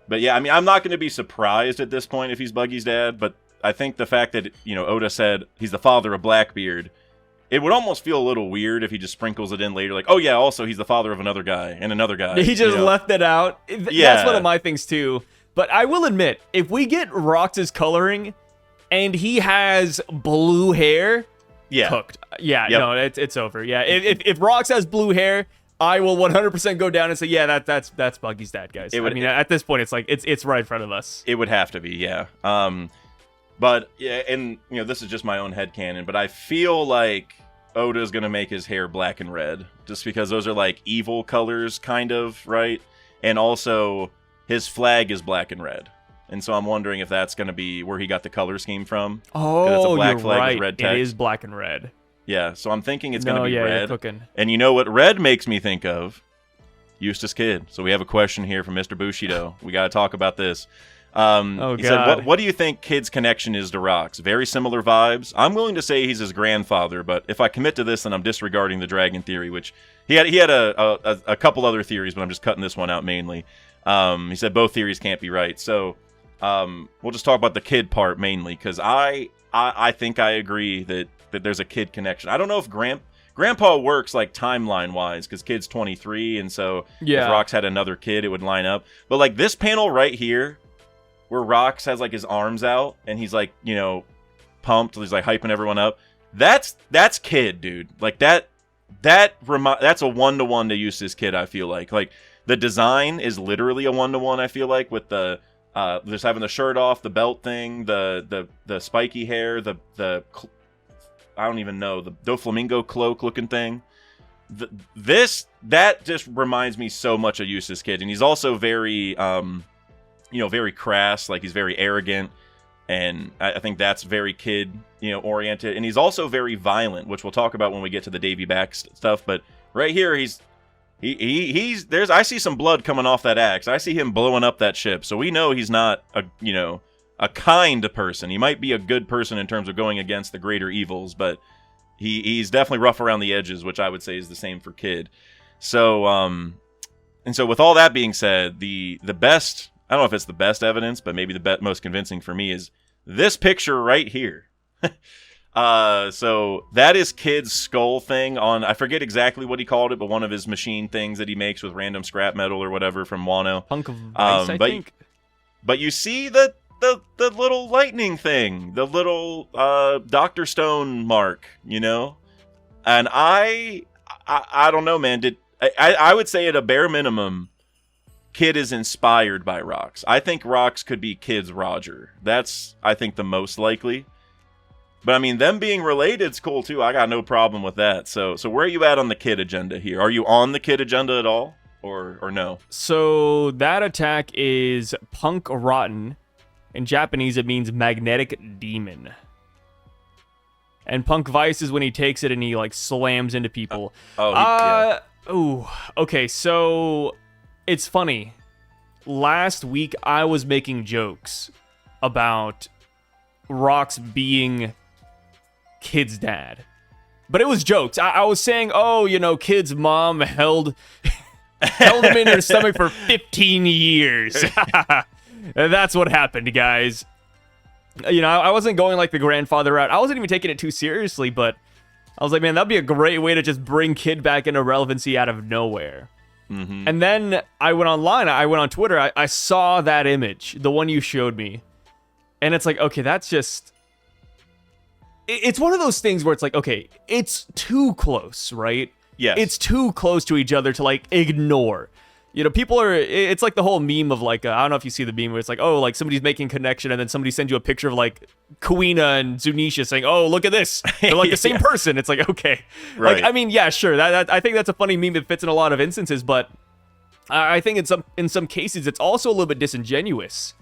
yeah, I mean, I'm not going to be surprised at this point if he's Buggy's dad, but I think the fact that, Oda said he's the father of Blackbeard, it would almost feel a little weird if he just sprinkles it in later, like, oh yeah, also he's the father of another guy and another guy. He just left it out. Yeah. That's one of my things too. But I will admit, if we get Rocks' coloring and he has blue hair, cooked. Yeah, no, it's over. Yeah, if Rocks has blue hair, I will 100% go down and say, yeah, that's Buggy's dad, guys. At this point, it's like it's right in front of us. It would have to be, yeah. But yeah, and this is just my own headcanon, but I feel like Oda's gonna make his hair black and red, just because those are like evil colors, kind of, right? And also, his flag is black and red. And so I'm wondering if that's going to be where he got the color scheme from. Oh, it's a black you're flag right. with red text. It is black and red. Yeah, so I'm thinking it's going to be red. You're cooking. And you know what red makes me think of? Eustace Kid. So we have a question here from Mr. Bushido. We got to talk about this. He said, what do you think Kid's connection is to Rocks? Very similar vibes. I'm willing to say he's his grandfather, but if I commit to this, then I'm disregarding the dragon theory, which he had a couple other theories, but I'm just cutting this one out mainly. He said both theories can't be right. So we'll just talk about the Kid part mainly, because I think I agree that there's a Kid connection. I don't know if Grandpa works like timeline wise, because Kid's 23, and so if Rocks had another kid, it would line up. But like this panel right here, where Rocks has like his arms out and he's like, pumped, he's like hyping everyone up. That's Kid, dude. Like that's a 1-to-1 to Eustace Kid. I feel like the design is literally a 1-to-1. I feel like with the just having the shirt off, the belt thing, the spiky hair, the I don't even know, the Doflamingo cloak looking thing. That just reminds me so much of Eustace Kid, and he's also very very crass, like he's very arrogant, and I think that's very Kid, oriented, and he's also very violent, which we'll talk about when we get to the Davy back stuff. But right here, he's I see some blood coming off that axe. I see him blowing up that ship, so we know he's not a kind person. He might be a good person in terms of going against the greater evils, but he's definitely rough around the edges, which I would say is the same for Kid. So and so with all that being said, the best I don't know if it's the best evidence, but maybe the most convincing for me is this picture right here. So that is Kid's skull thing on, I forget exactly what he called it, but one of his machine things that he makes with random scrap metal or whatever from Wano. Hunk of ice, I think. But you see the little lightning thing, the little Dr. Stone mark, you know? And I don't know, man. I would say at a bare minimum, Kid is inspired by Rocks. I think Rocks could be Kid's Roger. That's, I think, the most likely. But I mean, them being related's cool too. I got no problem with that. So where are you at on the Kid agenda here? Are you on the Kid agenda at all, or no? So that attack is Punk Rotten. In Japanese, it means magnetic demon. And Punk Vice is when he takes it and he like slams into people. Yeah. Ooh. Okay, so it's funny. Last week I was making jokes about Rocks being Kid's dad. But it was jokes. I was saying, oh, you know, Kid's mom held him in her stomach for 15 years. And that's what happened, guys. You know, I wasn't going like the grandfather route. I wasn't even taking it too seriously, but I was like, man, that'd be a great way to just bring Kid back into relevancy out of nowhere. Mm-hmm. And then I went online. I went on Twitter. I saw that image, the one you showed me. And it's like, okay, that's just... It's one of those things where it's like, okay, it's too close, right? Yes. It's too close to each other to, like, ignore. You know, people are... It's like the whole meme of, like... I don't know if you see the meme where it's like, oh, like, somebody's making connection, and then somebody sends you a picture of, like, Kuina and Zunisha saying, oh, look at this. They're, like, the same person. It's like, okay. Right. Like, I mean, yeah, sure. I think that's a funny meme that fits in a lot of instances, but I think in some cases, it's also a little bit disingenuous.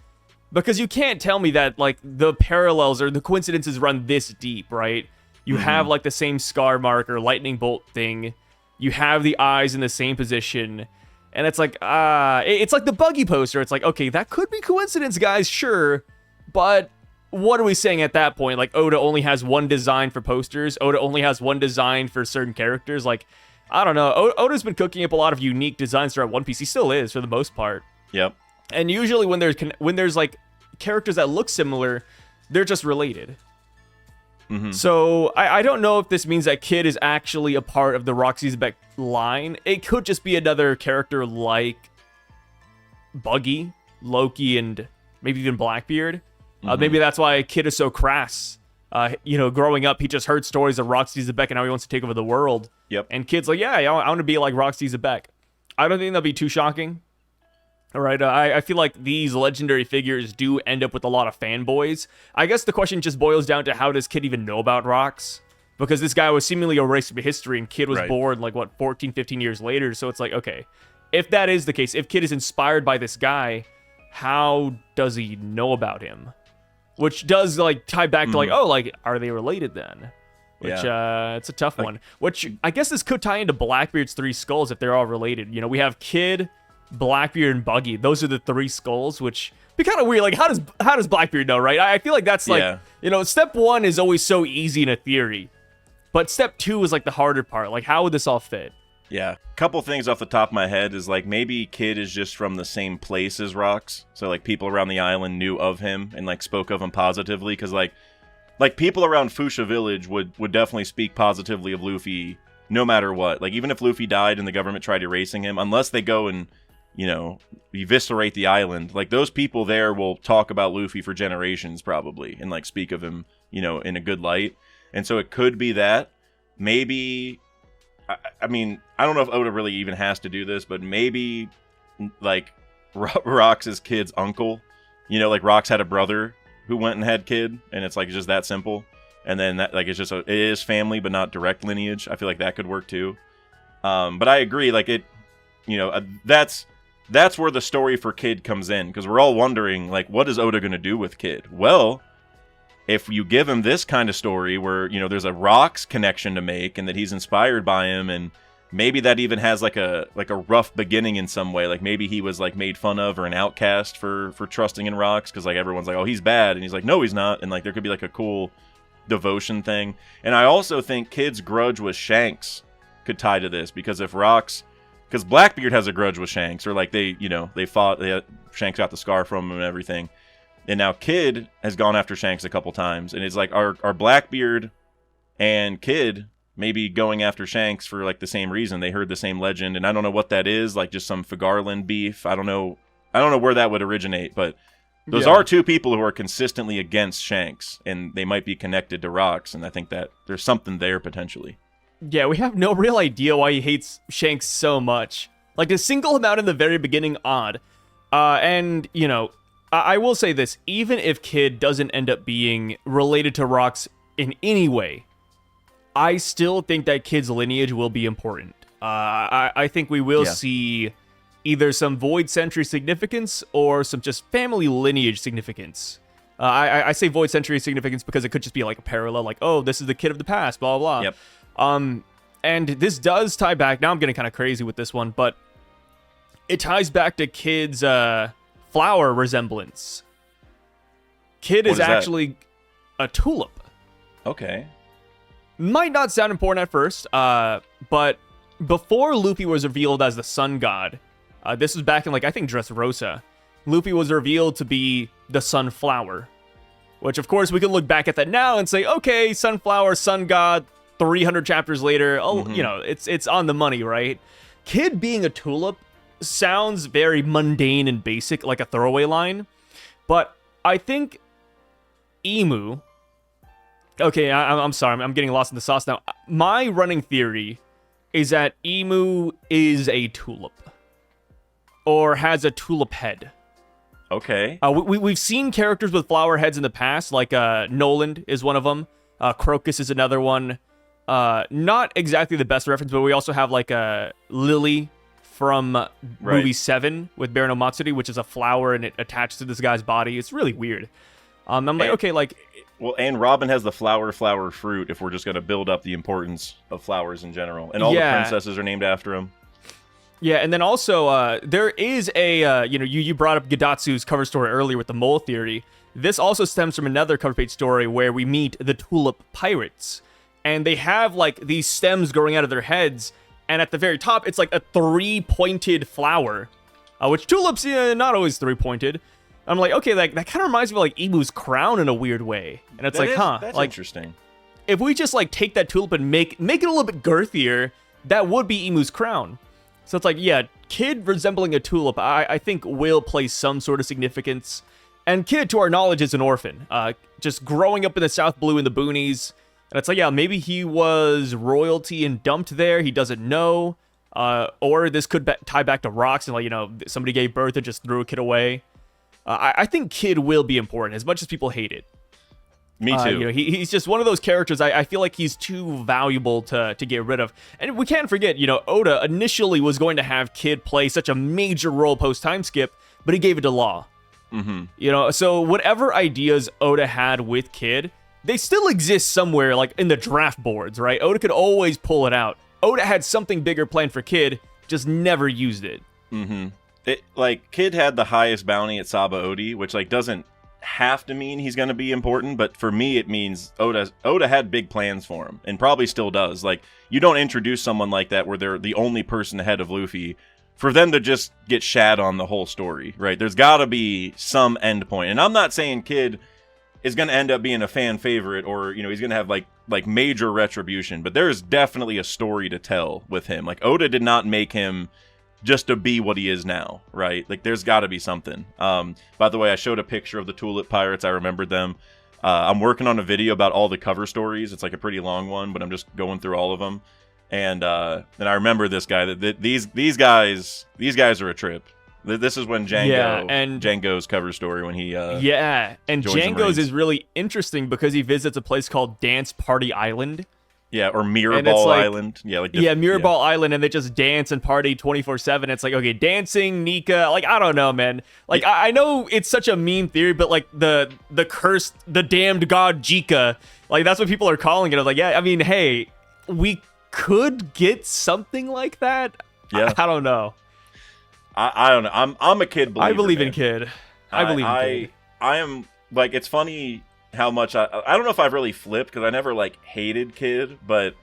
Because you can't tell me that, like, the parallels or the coincidences run this deep, right? You have, like, the same scar mark or lightning bolt thing. You have the eyes in the same position. And it's like, it's like the Buggy poster. It's like, okay, that could be coincidence, guys, sure. But what are we saying at that point? Like, Oda only has one design for posters. Oda only has one design for certain characters. Like, I don't know. Oda's been cooking up a lot of unique designs throughout One Piece. He still is, for the most part. Yep. And usually when there's like characters that look similar, they're just related. Mm-hmm. So I don't know if this means that Kid is actually a part of the Roxy Zebek line. It could just be another character like Buggy, Loki, and maybe even Blackbeard. Maybe that's why Kid is so crass. You know, growing up, he just heard stories of Roxy Zebek and now he wants to take over the world. Yep. And Kid's like, yeah, I want to be like Roxy Zebek. I don't think that'll be too shocking. All right, I feel like these legendary figures do end up with a lot of fanboys. I guess the question just boils down to how does Kid even know about Rocks? Because this guy was seemingly erased from history and Kid was born like, 14, 15 years later. So it's like, okay, if that is the case, if Kid is inspired by this guy, how does he know about him? Which does like tie back to like, oh, like, are they related then? Which, it's a tough one. Which I guess this could tie into Blackbeard's three skulls if they're all related. You know, we have Kid, Blackbeard, and Buggy. Those are the three skulls, which be kind of weird. Like, how does Blackbeard know, right? I feel like that's like, you know, step one is always so easy in a theory, but step two is like the harder part. Like, how would this all fit? Yeah. A couple things off the top of my head is like maybe Kid is just from the same place as Rocks, so like people around the island knew of him and like spoke of him positively, because like people around Fuchsia Village would definitely speak positively of Luffy no matter what. Like, even if Luffy died and the government tried erasing him, unless they go and, you know, eviscerate the island, like, those people there will talk about Luffy for generations probably and like speak of him, you know, in a good light. And so it could be that. Maybe, I mean, I don't know if Oda really even has to do this, but maybe like Rocks' Kid's uncle, you know, like Rocks had a brother who went and had Kid, and it's like just that simple. And then that, like, it's just it is family but not direct lineage. I feel like that could work too. But I agree, like, it, you know, that's where the story for Kid comes in, because we're all wondering, like, what is Oda going to do with Kid? Well, if you give him this kind of story where, you know, there's a Rocks connection to make and that he's inspired by him, and maybe that even has like a rough beginning in some way, like maybe he was like made fun of or an outcast for trusting in Rocks, because like everyone's like, oh, he's bad, and he's like, no, he's not, and like there could be like a cool devotion thing. And I also think Kid's grudge with Shanks could tie to this, because if Rocks, because Blackbeard has a grudge with Shanks, or like they fought. Shanks got the scar from him and everything, and now Kid has gone after Shanks a couple times, and it's like are Blackbeard and Kid maybe going after Shanks for like the same reason? They heard the same legend, and I don't know what that is, like just some Fagarland beef. I don't know where that would originate, but those are two people who are consistently against Shanks, and they might be connected to Rocks, and I think that there's something there potentially. Yeah, we have no real idea why he hates Shanks so much. Like, to single him out in the very beginning, odd. And, you know, I will say this, even if Kid doesn't end up being related to Rocks in any way, I still think that Kid's lineage will be important. I think we will see either some Void Century significance or some just family lineage significance. I say Void Century significance because it could just be like a parallel, like, oh, this is the kid of the past, blah, blah, blah. Yep. And this does tie back, now I'm getting kind of crazy with this one, but it ties back to Kid's flower resemblance. Kid is actually a tulip. Okay. Might not sound important at first, but before Luffy was revealed as the sun god, this was back in, like, I think Dressrosa, Luffy was revealed to be the sunflower. Which, of course, we can look back at that now and say, okay, sunflower, sun god, 300 chapters later, you know, it's on the money, right? Kid being a tulip sounds very mundane and basic, like a throwaway line, but I think Imu... Okay, I'm sorry, I'm getting lost in the sauce now. My running theory is that Imu is a tulip, or has a tulip head. Okay. We've seen characters with flower heads in the past, like Noland is one of them. Crocus is another one. Not exactly the best reference, but we also have like Lily from movie 7 with Baron Matsuri, which is a flower and it attaches to this guy's body. It's really weird. I'm like, okay, like... Well, and Robin has the flower fruit, if we're just going to build up the importance of flowers in general. And all the princesses are named after him. Yeah, and then also, there is a, you brought up Gadatsu's cover story earlier with the mole theory. This also stems from another cover page story where we meet the Tulip Pirates. And they have, like, these stems growing out of their heads, and at the very top, it's like a 3-pointed flower. Which tulips, not always 3-pointed. I'm like, okay, like, that kind of reminds me of, like, Imu's crown in a weird way. And it's that's like, interesting. If we just, like, take that tulip and make it a little bit girthier, that would be Imu's crown. So it's like, yeah, Kid resembling a tulip, I think will play some sort of significance. And Kid, to our knowledge, is an orphan. Just growing up in the South Blue in the boonies. And it's like, yeah, maybe he was royalty and dumped there. He doesn't know. Or this could tie back to Rocks and, like, somebody gave birth and just threw a kid away. I think Kid will be important, as much as people hate it. Me too. He's just one of those characters. I feel like he's too valuable to get rid of. And we can't forget, Oda initially was going to have Kid play such a major role post-time skip, but he gave it to Law. Mm-hmm. So whatever ideas Oda had with Kid, they still exist somewhere, like in the draft boards, right? Oda could always pull it out. Oda had something bigger planned for Kid, just never used it. Mm-hmm. Kid had the highest bounty at Saba Odi, which, like, doesn't have to mean he's going to be important, but for me, it means Oda had big plans for him, and probably still does. Like, you don't introduce someone like that where they're the only person ahead of Luffy for them to just get shat on the whole story, right? There's got to be some end point. And I'm not saying Kid is going to end up being a fan favorite or, he's going to have, like major retribution, but there is definitely a story to tell with him. Like, Oda did not make him just to be what he is now, right? Like, there's got to be something. By the way, I showed a picture of the Tulip Pirates. I remembered them. I'm working on a video about all the cover stories. It's like a pretty long one, but I'm just going through all of them. And I remember this guy. These guys are a trip. This is when Django's cover story when he and Django's is really interesting because he visits a place called Dance Party Island. Yeah, or Mirrorball Island. Mirrorball Island, and they just dance and party 24/7. It's like, okay, dancing, Nika, like, I don't know, man. Like, I know it's such a mean theory, but, like, the cursed, the damned god Jika, like, that's what people are calling it. I was like, yeah, I mean, hey, we could get something like that. Yeah, I don't know. I don't know. I'm a Kid believer. I believe in Kid. I believe in Kid. I am, like, it's funny how much I don't know if I've really flipped because I never, like, hated Kid, but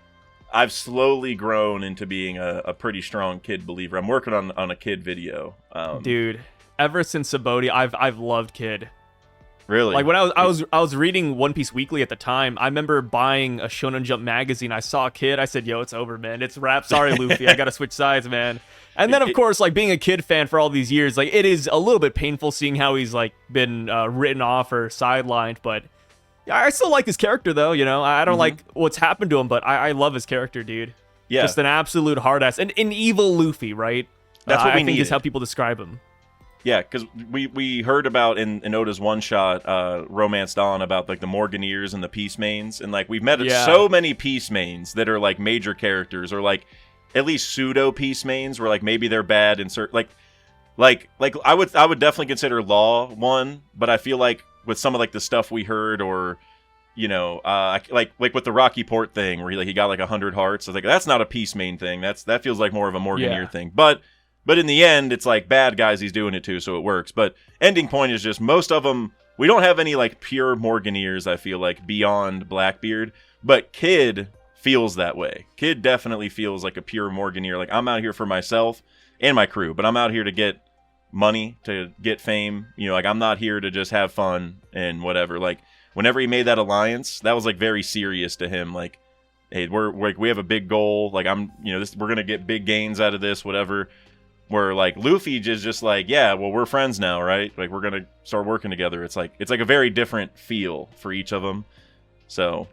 I've slowly grown into being a pretty strong Kid believer. I'm working on a Kid video. Dude, ever since Sabaody, I've loved Kid. Really? Like when I was reading One Piece Weekly at the time, I remember buying a Shonen Jump magazine. I saw Kid. I said, "Yo, it's over, man. It's rap. Sorry, Luffy. I gotta switch sides, man." And then, of course, like being a Kid fan for all these years, like it is a little bit painful seeing how he's like been written off or sidelined. But I still like his character, though. You know, I don't like what's happened to him, but I love his character, dude. Yeah, just an absolute hard ass and an evil Luffy, right? That's what I think is how people describe him. Yeah, because we heard about in Oda's one shot, Romance Dawn, about like the Morganeers and the Peace Mains, and like we've met so many Peace Mains that are like major characters, or like at least pseudo Peace Mains, where like maybe they're bad in certain like I would definitely consider Law one, but I feel like with some of like the stuff we heard, or you know, like with the Rocky Port thing where he got like 100 hearts, I was like, that's not a Peace Main thing. That feels like more of a Morganeer thing, But in the end, it's like bad guys he's doing it to, so it works. But ending point is just most of them, we don't have any like pure Morganeers, I feel like, beyond Blackbeard. But Kid feels that way. Kid definitely feels like a pure Morganeer. Like, I'm out here for myself and my crew, but I'm out here to get money, to get fame. You know, like, I'm not here to just have fun and whatever. Like, whenever he made that alliance, that was like very serious to him. Like, hey, we have a big goal. Like, we're gonna get big gains out of this, whatever. Where like Luffy just like, yeah, well, we're friends now, right? Like we're gonna start working together. It's like a very different feel for each of them. So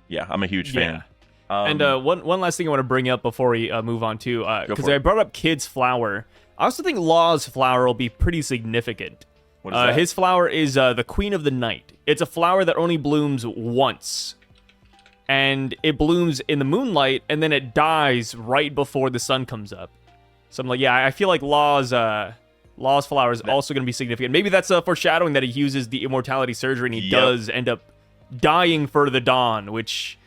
yeah, I'm a huge fan. And one last thing I want to bring up before we move on too, because I brought up Kid's flower. I also think Law's flower will be pretty significant. What is that? His flower is the Queen of the Night. It's a flower that only blooms once. And it blooms in the moonlight, and then it dies right before the sun comes up. So I'm like, yeah, I feel like Law's flower is also going to be significant. Maybe that's a foreshadowing that he uses the immortality surgery, and he does end up dying for the dawn, which,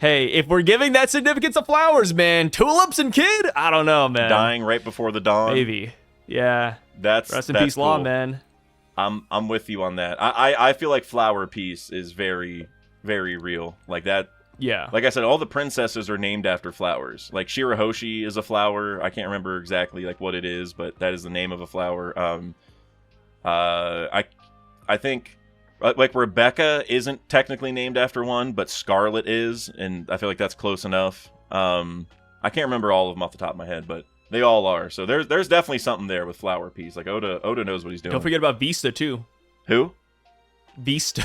hey, if we're giving that significance of flowers, man, tulips and Kid, I don't know, man. Dying right before the dawn. Maybe. Yeah. Rest in peace, cool. Law, man. I'm with you on that. I feel like Flower Piece is very, very real. Like that. Yeah. Like I said, all the princesses are named after flowers. Like Shirahoshi is a flower. I can't remember exactly like what it is, but that is the name of a flower. I think like Rebecca isn't technically named after one, but Scarlet is, and I feel like that's close enough. I can't remember all of them off the top of my head, but they all are. So there's definitely something there with Flower Piece. Like Oda knows what he's doing. Don't forget about Vista too. Who? Vista.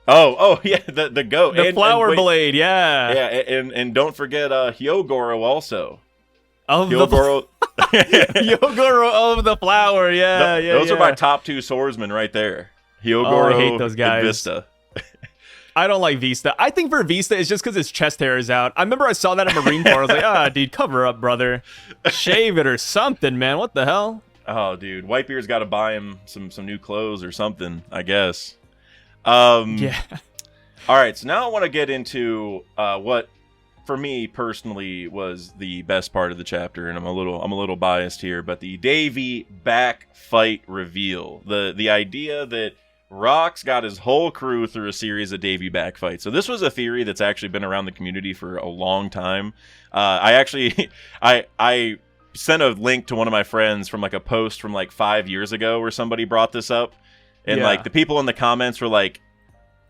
Oh yeah, the goat, the flower blade, yeah, and don't forget Hyogoro also. Hyogoro of the flower, yeah. Those are my top two swordsmen right there. Hyogoro, I hate those guys. And Vista. I don't like Vista. I think for Vista, it's just because his chest hair is out. I remember I saw that in Marine Corps. I was like, dude, cover up, brother, shave it or something, man. What the hell? Oh, dude, Whitebeard's got to buy him some new clothes or something, I guess. Yeah. All right, so now I want to get into what, for me personally, was the best part of the chapter, and I'm a little biased here, but the Davy back fight reveal, the idea that Rocks got his whole crew through a series of Davy back fights. So this was a theory that's actually been around the community for a long time. I sent a link to one of my friends from like a post from like 5 years ago where somebody brought this up. And, like, the people in the comments were, like,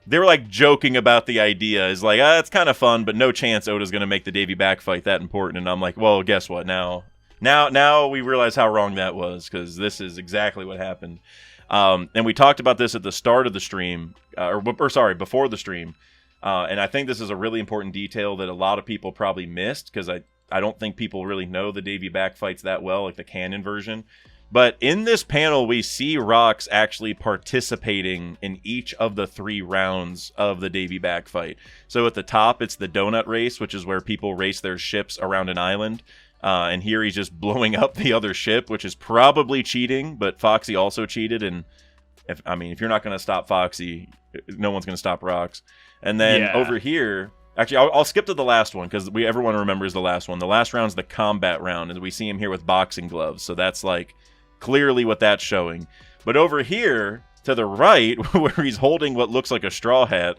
they were, like, joking about the idea. It's like, it's kind of fun, but no chance Oda's going to make the Davy back fight that important. And I'm like, well, guess what? Now we realize how wrong that was, because this is exactly what happened. And we talked about this at the start of the stream, before the stream. And I think this is a really important detail that a lot of people probably missed, because I don't think people really know the Davy back fights that well, like the canon version. But in this panel, we see Rocks actually participating in each of the 3 rounds of the Davy back fight. So at the top, it's the donut race, which is where people race their ships around an island. And here he's just blowing up the other ship, which is probably cheating, but Foxy also cheated. And if you're not going to stop Foxy, no one's going to stop Rocks. And then over here, actually, I'll skip to the last one, because everyone remembers the last one. The last round's the combat round, and we see him here with boxing gloves. So that's like clearly what that's showing. But over here to the right, where he's holding what looks like a straw hat,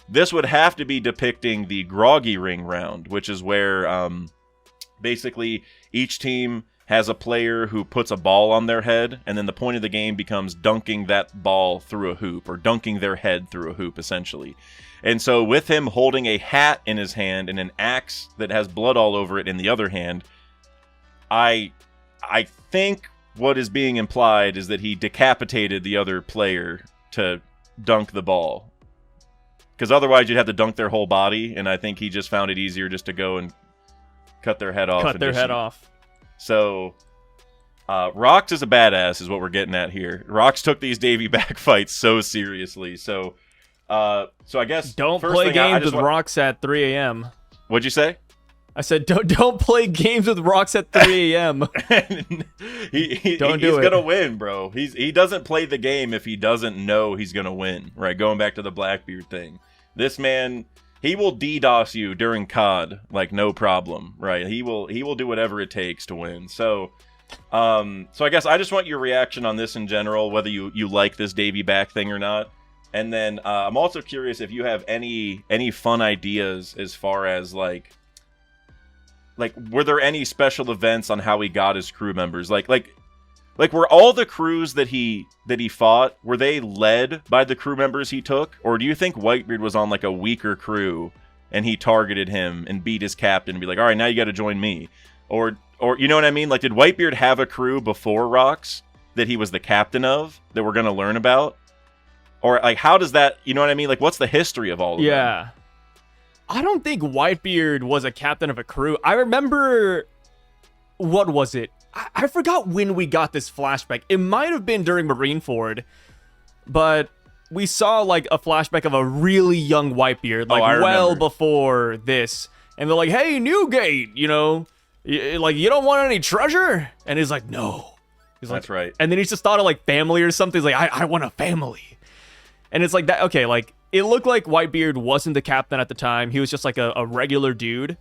this would have to be depicting the groggy ring round, which is where basically each team has a player who puts a ball on their head, and then the point of the game becomes dunking that ball through a hoop, or dunking their head through a hoop, essentially. And so with him holding a hat in his hand and an axe that has blood all over it in the other hand, I think what is being implied is that he decapitated the other player to dunk the ball. Because otherwise you'd have to dunk their whole body, and I think he just found it easier just to go and cut their head off. Cut their head off. So, Rocks is a badass, is what we're getting at here. Rocks took these Davy back fights so seriously. So I guess don't play games with Rocks at 3 a.m. What'd you say? I said don't play games with Rocks at 3 a.m. He's gonna win, bro. He doesn't play the game if he doesn't know he's gonna win. Right? Going back to the Blackbeard thing, this man. He will DDoS you during COD, like no problem, right? He will do whatever it takes to win. So I guess I just want your reaction on this in general, whether you like this Davy back thing or not. And then I'm also curious if you have any fun ideas as far as like were there any special events on how he got his crew members? Like were all the crews that he fought, were they led by the crew members he took? Or do you think Whitebeard was on like a weaker crew and he targeted him and beat his captain and be like, all right, now you got to join me? Or you know what I mean? Like, did Whitebeard have a crew before Rocks that he was the captain of that we're going to learn about? Or like, how does that, you know what I mean? Like, what's the history of all of them? Yeah. I don't think Whitebeard was a captain of a crew. I remember, what was it? I forgot when we got this flashback. It might have been during Marineford, but we saw like a flashback of a really young Whitebeard, like well before this. And they're like, "Hey, Newgate, you know, like you don't want any treasure?" And he's like, "No." He's like, "That's right." And then he's just thought of like family or something. He's like, I want a family. And it's like that. Okay, like it looked like Whitebeard wasn't the captain at the time. He was just like a regular dude.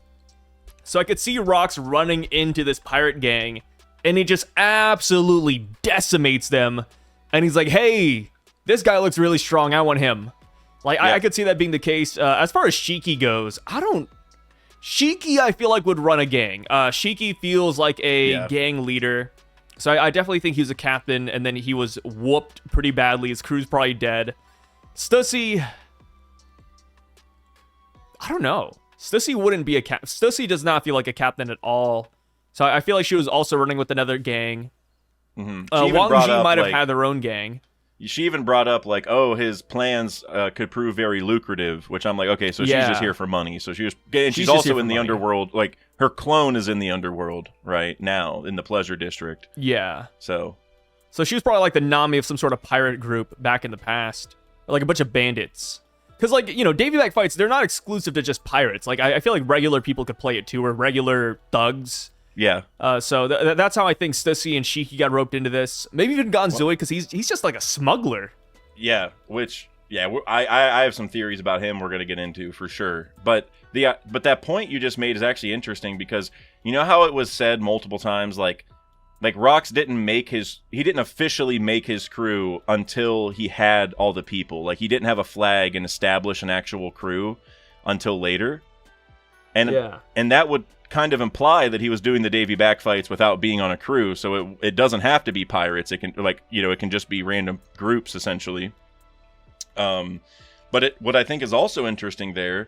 So I could see Rocks running into this pirate gang. And he just absolutely decimates them. And he's like, hey, this guy looks really strong. I want him. Like, yeah. I could see that being the case. As far as Shiki goes, Shiki, I feel like, would run a gang. Shiki feels like a gang leader. So I definitely think he was a captain. And then he was whooped pretty badly. His crew's probably dead. Stussy, I don't know. Stussy wouldn't be a captain. Stussy does not feel like a captain at all. So I feel like she was also running with another gang. Mm-hmm. Wang Ji might have had their own gang. She even brought up, like, oh, his plans could prove very lucrative, which I'm like, okay, so she's just here for money. So she's also in the underworld. Like, her clone is in the underworld right now, in the Pleasure District. Yeah. So she was probably like the Nami of some sort of pirate group back in the past. Or like a bunch of bandits. Because, like, you know, Davy back fights, they're not exclusive to just pirates. Like, I feel like regular people could play it too, or regular thugs. Yeah. So that's how I think Stussy and Shiki got roped into this. Maybe even Gonzoi, because he's just like a smuggler. Yeah, I have some theories about him we're going to get into for sure. But that point you just made is actually interesting because you know how it was said multiple times, like Rocks didn't officially make his crew until he had all the people. Like, he didn't have a flag and establish an actual crew until later. And that would kind of imply that he was doing the Davy back fights without being on a crew, so it doesn't have to be pirates. It can, like, you know, it can just be random groups essentially. But what I think is also interesting there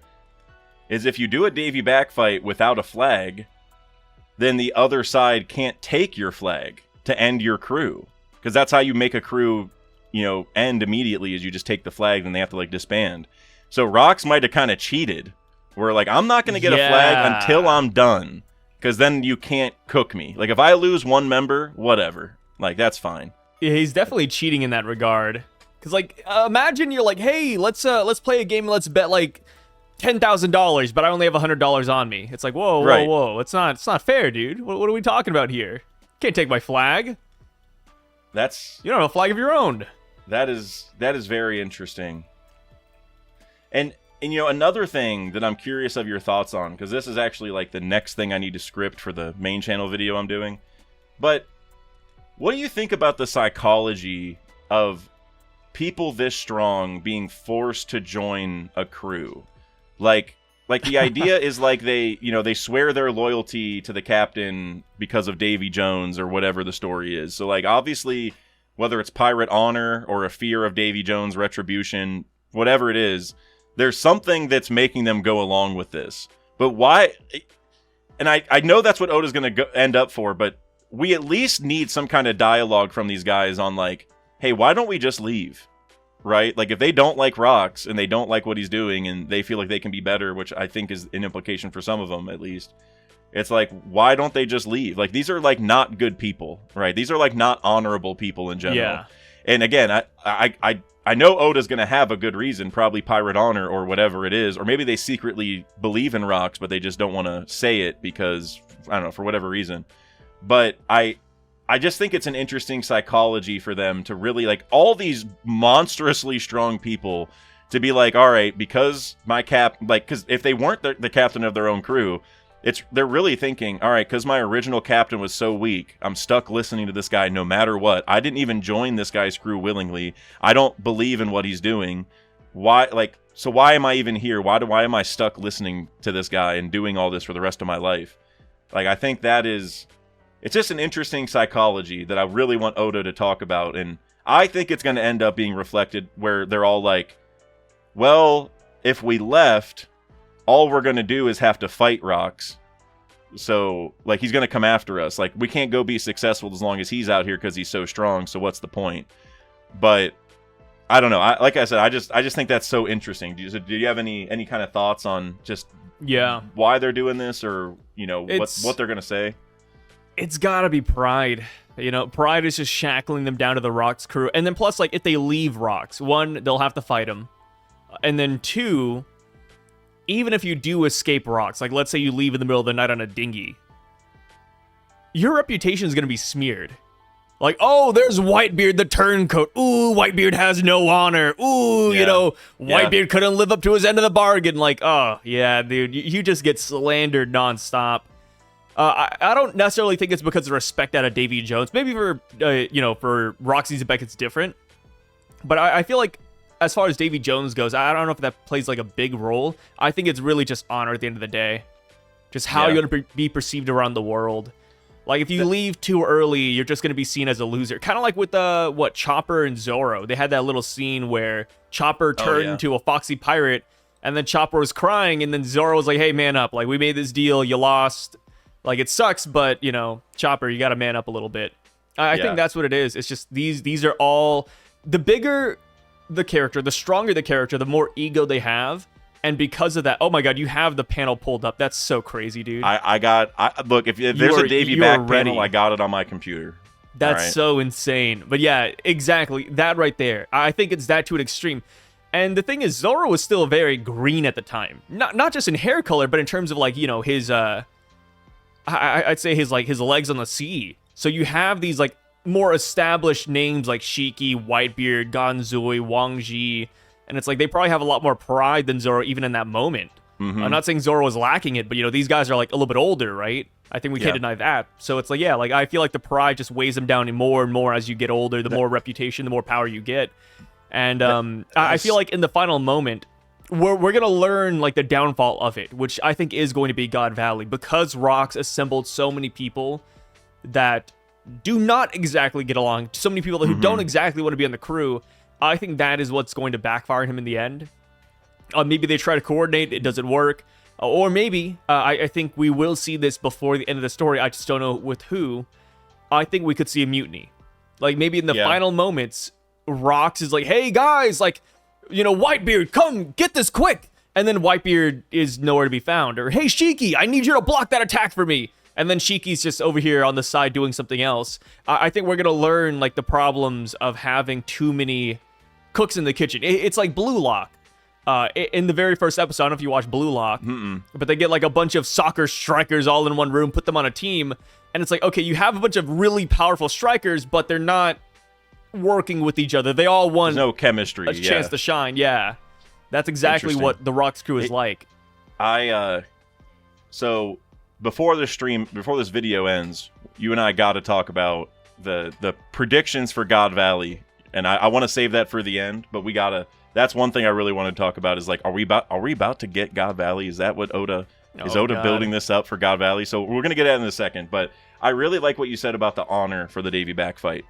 is if you do a Davy back fight without a flag, then the other side can't take your flag to end your crew, because that's how you make a crew, you know, end immediately. Is you just take the flag and they have to like disband. So Rocks might have kind of cheated. Where, like, I'm not going to get a flag until I'm done. Because then you can't cook me. Like, if I lose one member, whatever. Like, that's fine. Yeah, he's definitely cheating in that regard. Because, like, imagine you're like, hey, let's play a game and let's bet, like, $10,000, but I only have $100 on me. It's like, whoa. It's not fair, dude. What are we talking about here? Can't take my flag. You don't have a flag of your own. That is very interesting. And you know, another thing that I'm curious of your thoughts on, because this is actually like the next thing I need to script for the main channel video I'm doing. But what do you think about the psychology of people this strong being forced to join a crew. Like the idea is like they swear their loyalty to the captain because of Davy Jones or whatever the story is. So like obviously whether it's pirate honor or a fear of Davy Jones' retribution, whatever it is, there's something that's making them go along with this. But why? And I know that's what Oda's going to end up for, but we at least need some kind of dialogue from these guys on like, hey, why don't we just leave? Right? Like if they don't like Rocks and they don't like what he's doing and they feel like they can be better, which I think is an implication for some of them at least. It's like, why don't they just leave? Like these are like not good people, right? These are like not honorable people in general. Yeah. And again, I know Oda's going to have a good reason, probably pirate honor or whatever it is, or maybe they secretly believe in Rocks, but they just don't want to say it because, I don't know, for whatever reason. But I just think it's an interesting psychology for them to really, like, all these monstrously strong people to be like, all right, because because if they weren't the captain of their own crew, they're really thinking, all right, because my original captain was so weak, I'm stuck listening to this guy no matter what. I didn't even join this guy's crew willingly. I don't believe in what he's doing. So why am I even here? Why am I stuck listening to this guy and doing all this for the rest of my life? Like, I think it's just an interesting psychology that I really want Oda to talk about. And I think it's going to end up being reflected where they're all like, well, if we left, all we're going to do is have to fight Rocks. So, like, he's going to come after us. Like, we can't go be successful as long as he's out here because he's so strong. So what's the point? But I don't know. Like I said, I just think that's so interesting. Do you have any kind of thoughts on just why they're doing this, or what they're going to say? It's gotta be pride. Pride is just shackling them down to the Rocks crew. And then plus, like, if they leave Rocks, one, they'll have to fight him. And then two, even if you do escape Rocks, like, let's say you leave in the middle of the night on a dinghy, your reputation is gonna be smeared. Like, oh, there's Whitebeard, the turncoat. Ooh, Whitebeard has no honor. Ooh, Whitebeard couldn't live up to his end of the bargain. Like, oh, yeah, dude, you just get slandered nonstop. I don't necessarily think it's because of respect out of Davy Jones. Maybe for Roxy Zebek it's different. But I feel like as far as Davy Jones goes, I don't know if that plays like a big role. I think it's really just honor at the end of the day. Just how you're going to be perceived around the world. Like if you leave too early, you're just going to be seen as a loser. Kind of like with Chopper and Zoro. They had that little scene where Chopper turned into a foxy pirate, and then Chopper was crying, and then Zoro was like, hey, man up. Like, we made this deal, you lost. Like, it sucks, but, Chopper, you got to man up a little bit. I think that's what it is. It's just these are all... The bigger the character, the stronger the character, the more ego they have. And because of that... Oh, my God, you have the panel pulled up. That's so crazy, dude. Look, if there's a Davy back panel, I got it on my computer. That's so insane. But yeah, exactly. That right there. I think it's that to an extreme. And the thing is, Zoro was still very green at the time. Not just in hair color, but in terms of, like, his... I'd say his legs on the sea. So you have these like more established names like Shiki, Whitebeard, Ganzui, Wang Ji, and it's like they probably have a lot more pride than Zoro even in that moment. Mm-hmm. I'm not saying Zoro was lacking it, but these guys are like a little bit older, right? I think we can't deny that. So it's like I feel like the pride just weighs them down more and more as you get older. The more reputation, the more power you get, and I feel like in the final moment, we're gonna learn like the downfall of it, which I think is going to be God Valley, because Rocks assembled so many people that do not exactly get along, so many people who don't exactly want to be on the crew. I think that is what's going to backfire him in the end. Maybe they try to coordinate, it doesn't work, or maybe I think we will see this before the end of the story. I just don't know with who. I think we could see a mutiny, like maybe in the final moments. Rocks is like, hey guys, like, Whitebeard, come get this quick. And then Whitebeard is nowhere to be found. Or, hey, Shiki, I need you to block that attack for me. And then Shiki's just over here on the side doing something else. I think we're going to learn, like, the problems of having too many cooks in the kitchen. It's like Blue Lock. In the very first episode, I don't know if you watch Blue Lock, but they get, like, a bunch of soccer strikers all in one room, put them on a team. And it's like, okay, you have a bunch of really powerful strikers, but they're not working with each other. They all want no chemistry, a chance to shine. Yeah, that's exactly what the Rocks crew is like. So before this video ends, you and I got to talk about the predictions for God Valley and I want to save that for the end. But we gotta. That's one thing I really want to talk about. Is like, are we about to get God Valley? Is that what Oda? Is Oda building this up for God Valley? So we're gonna get at it in a second. But I really like what you said about the honor for the Davy back fight.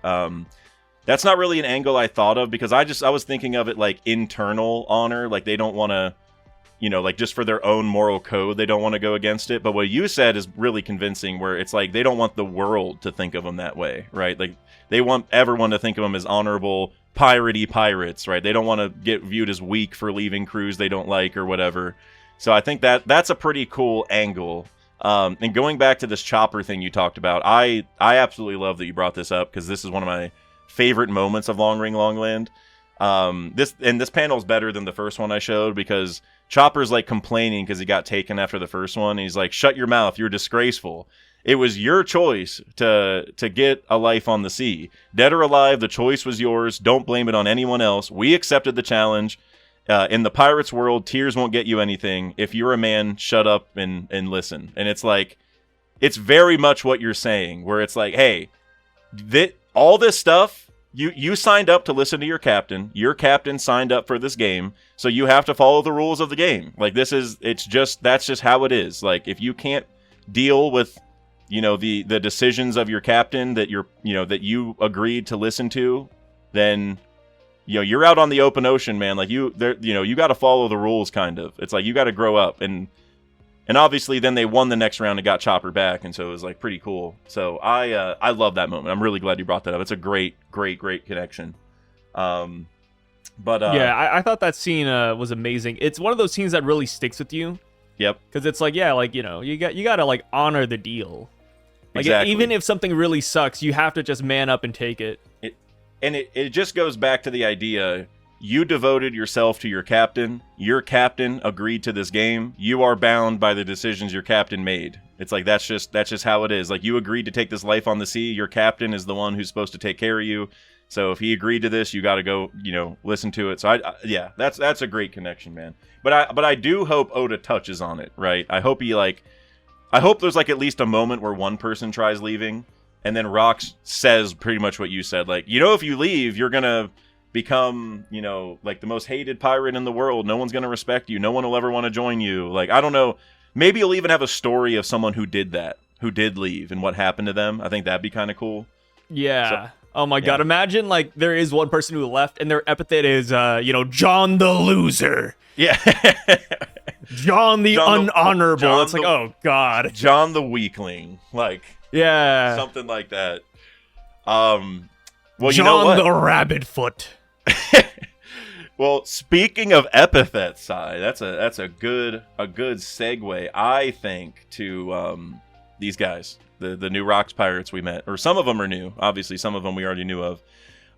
That's not really an angle I thought of, because I was thinking of it like internal honor, like they don't want to, like just for their own moral code, they don't want to go against it. But what you said is really convincing, where it's like they don't want the world to think of them that way, right? Like they want everyone to think of them as honorable, piratey pirates, right? They don't want to get viewed as weak for leaving crews they don't like or whatever. So I think that's a pretty cool angle. And going back to this chopper thing you talked about, I absolutely love that you brought this up, because this is one of my favorite moments of Long Ring Long Land. This panel is better than the first one I showed, because Chopper's like complaining because he got taken after the first one. And he's like, "Shut your mouth! You're disgraceful. It was your choice to get a life on the sea. Dead or alive, the choice was yours. Don't blame it on anyone else. We accepted the challenge. In the pirates' world, tears won't get you anything. If you're a man, shut up and listen." And it's like, it's very much what you're saying, where it's like, hey, all this stuff, you signed up to listen to your captain. Your captain signed up for this game, so you have to follow the rules of the game. Like that's just how it is. Like if you can't deal with, the decisions of your captain that that you agreed to listen to, then you're out on the open ocean, man. Like you got to follow the rules, kind of. It's like you got to grow up, and obviously then they won the next round and got Chopper back, and so it was like pretty cool. So I love that moment. I'm really glad you brought that up. It's a great connection. I thought that scene was amazing. It's one of those scenes that really sticks with you. Yep. Because it's like, you got to like honor the deal. Like exactly. Even if something really sucks, you have to just man up and take it. It just goes back to the idea, you devoted yourself to your captain agreed to this game, you are bound by the decisions your captain made. It's like, that's just how it is. Like, you agreed to take this life on the sea, your captain is the one who's supposed to take care of you, so if he agreed to this, you got to go, listen to it. So that's a great connection, man. But I do hope Oda touches on it, right? I hope there's like at least a moment where one person tries leaving, and then Rocks says pretty much what you said. Like, if you leave, you're going to become, like the most hated pirate in the world. No one's going to respect you. No one will ever want to join you. Like, I don't know. Maybe you'll even have a story of someone who did that, who did leave, and what happened to them. I think that'd be kind of cool. Yeah. Oh my God. Imagine, like, there is one person who left, and their epithet is, John the Loser. Yeah. John the Unhonorable. It's like, oh God. John the Weakling. Like, yeah. Something like that. Well, John the Rabbit Foot. Well, speaking of epithets, that's a good segue, I think, to these guys, the new Rocks pirates we met, or some of them are new. Obviously, some of them we already knew of.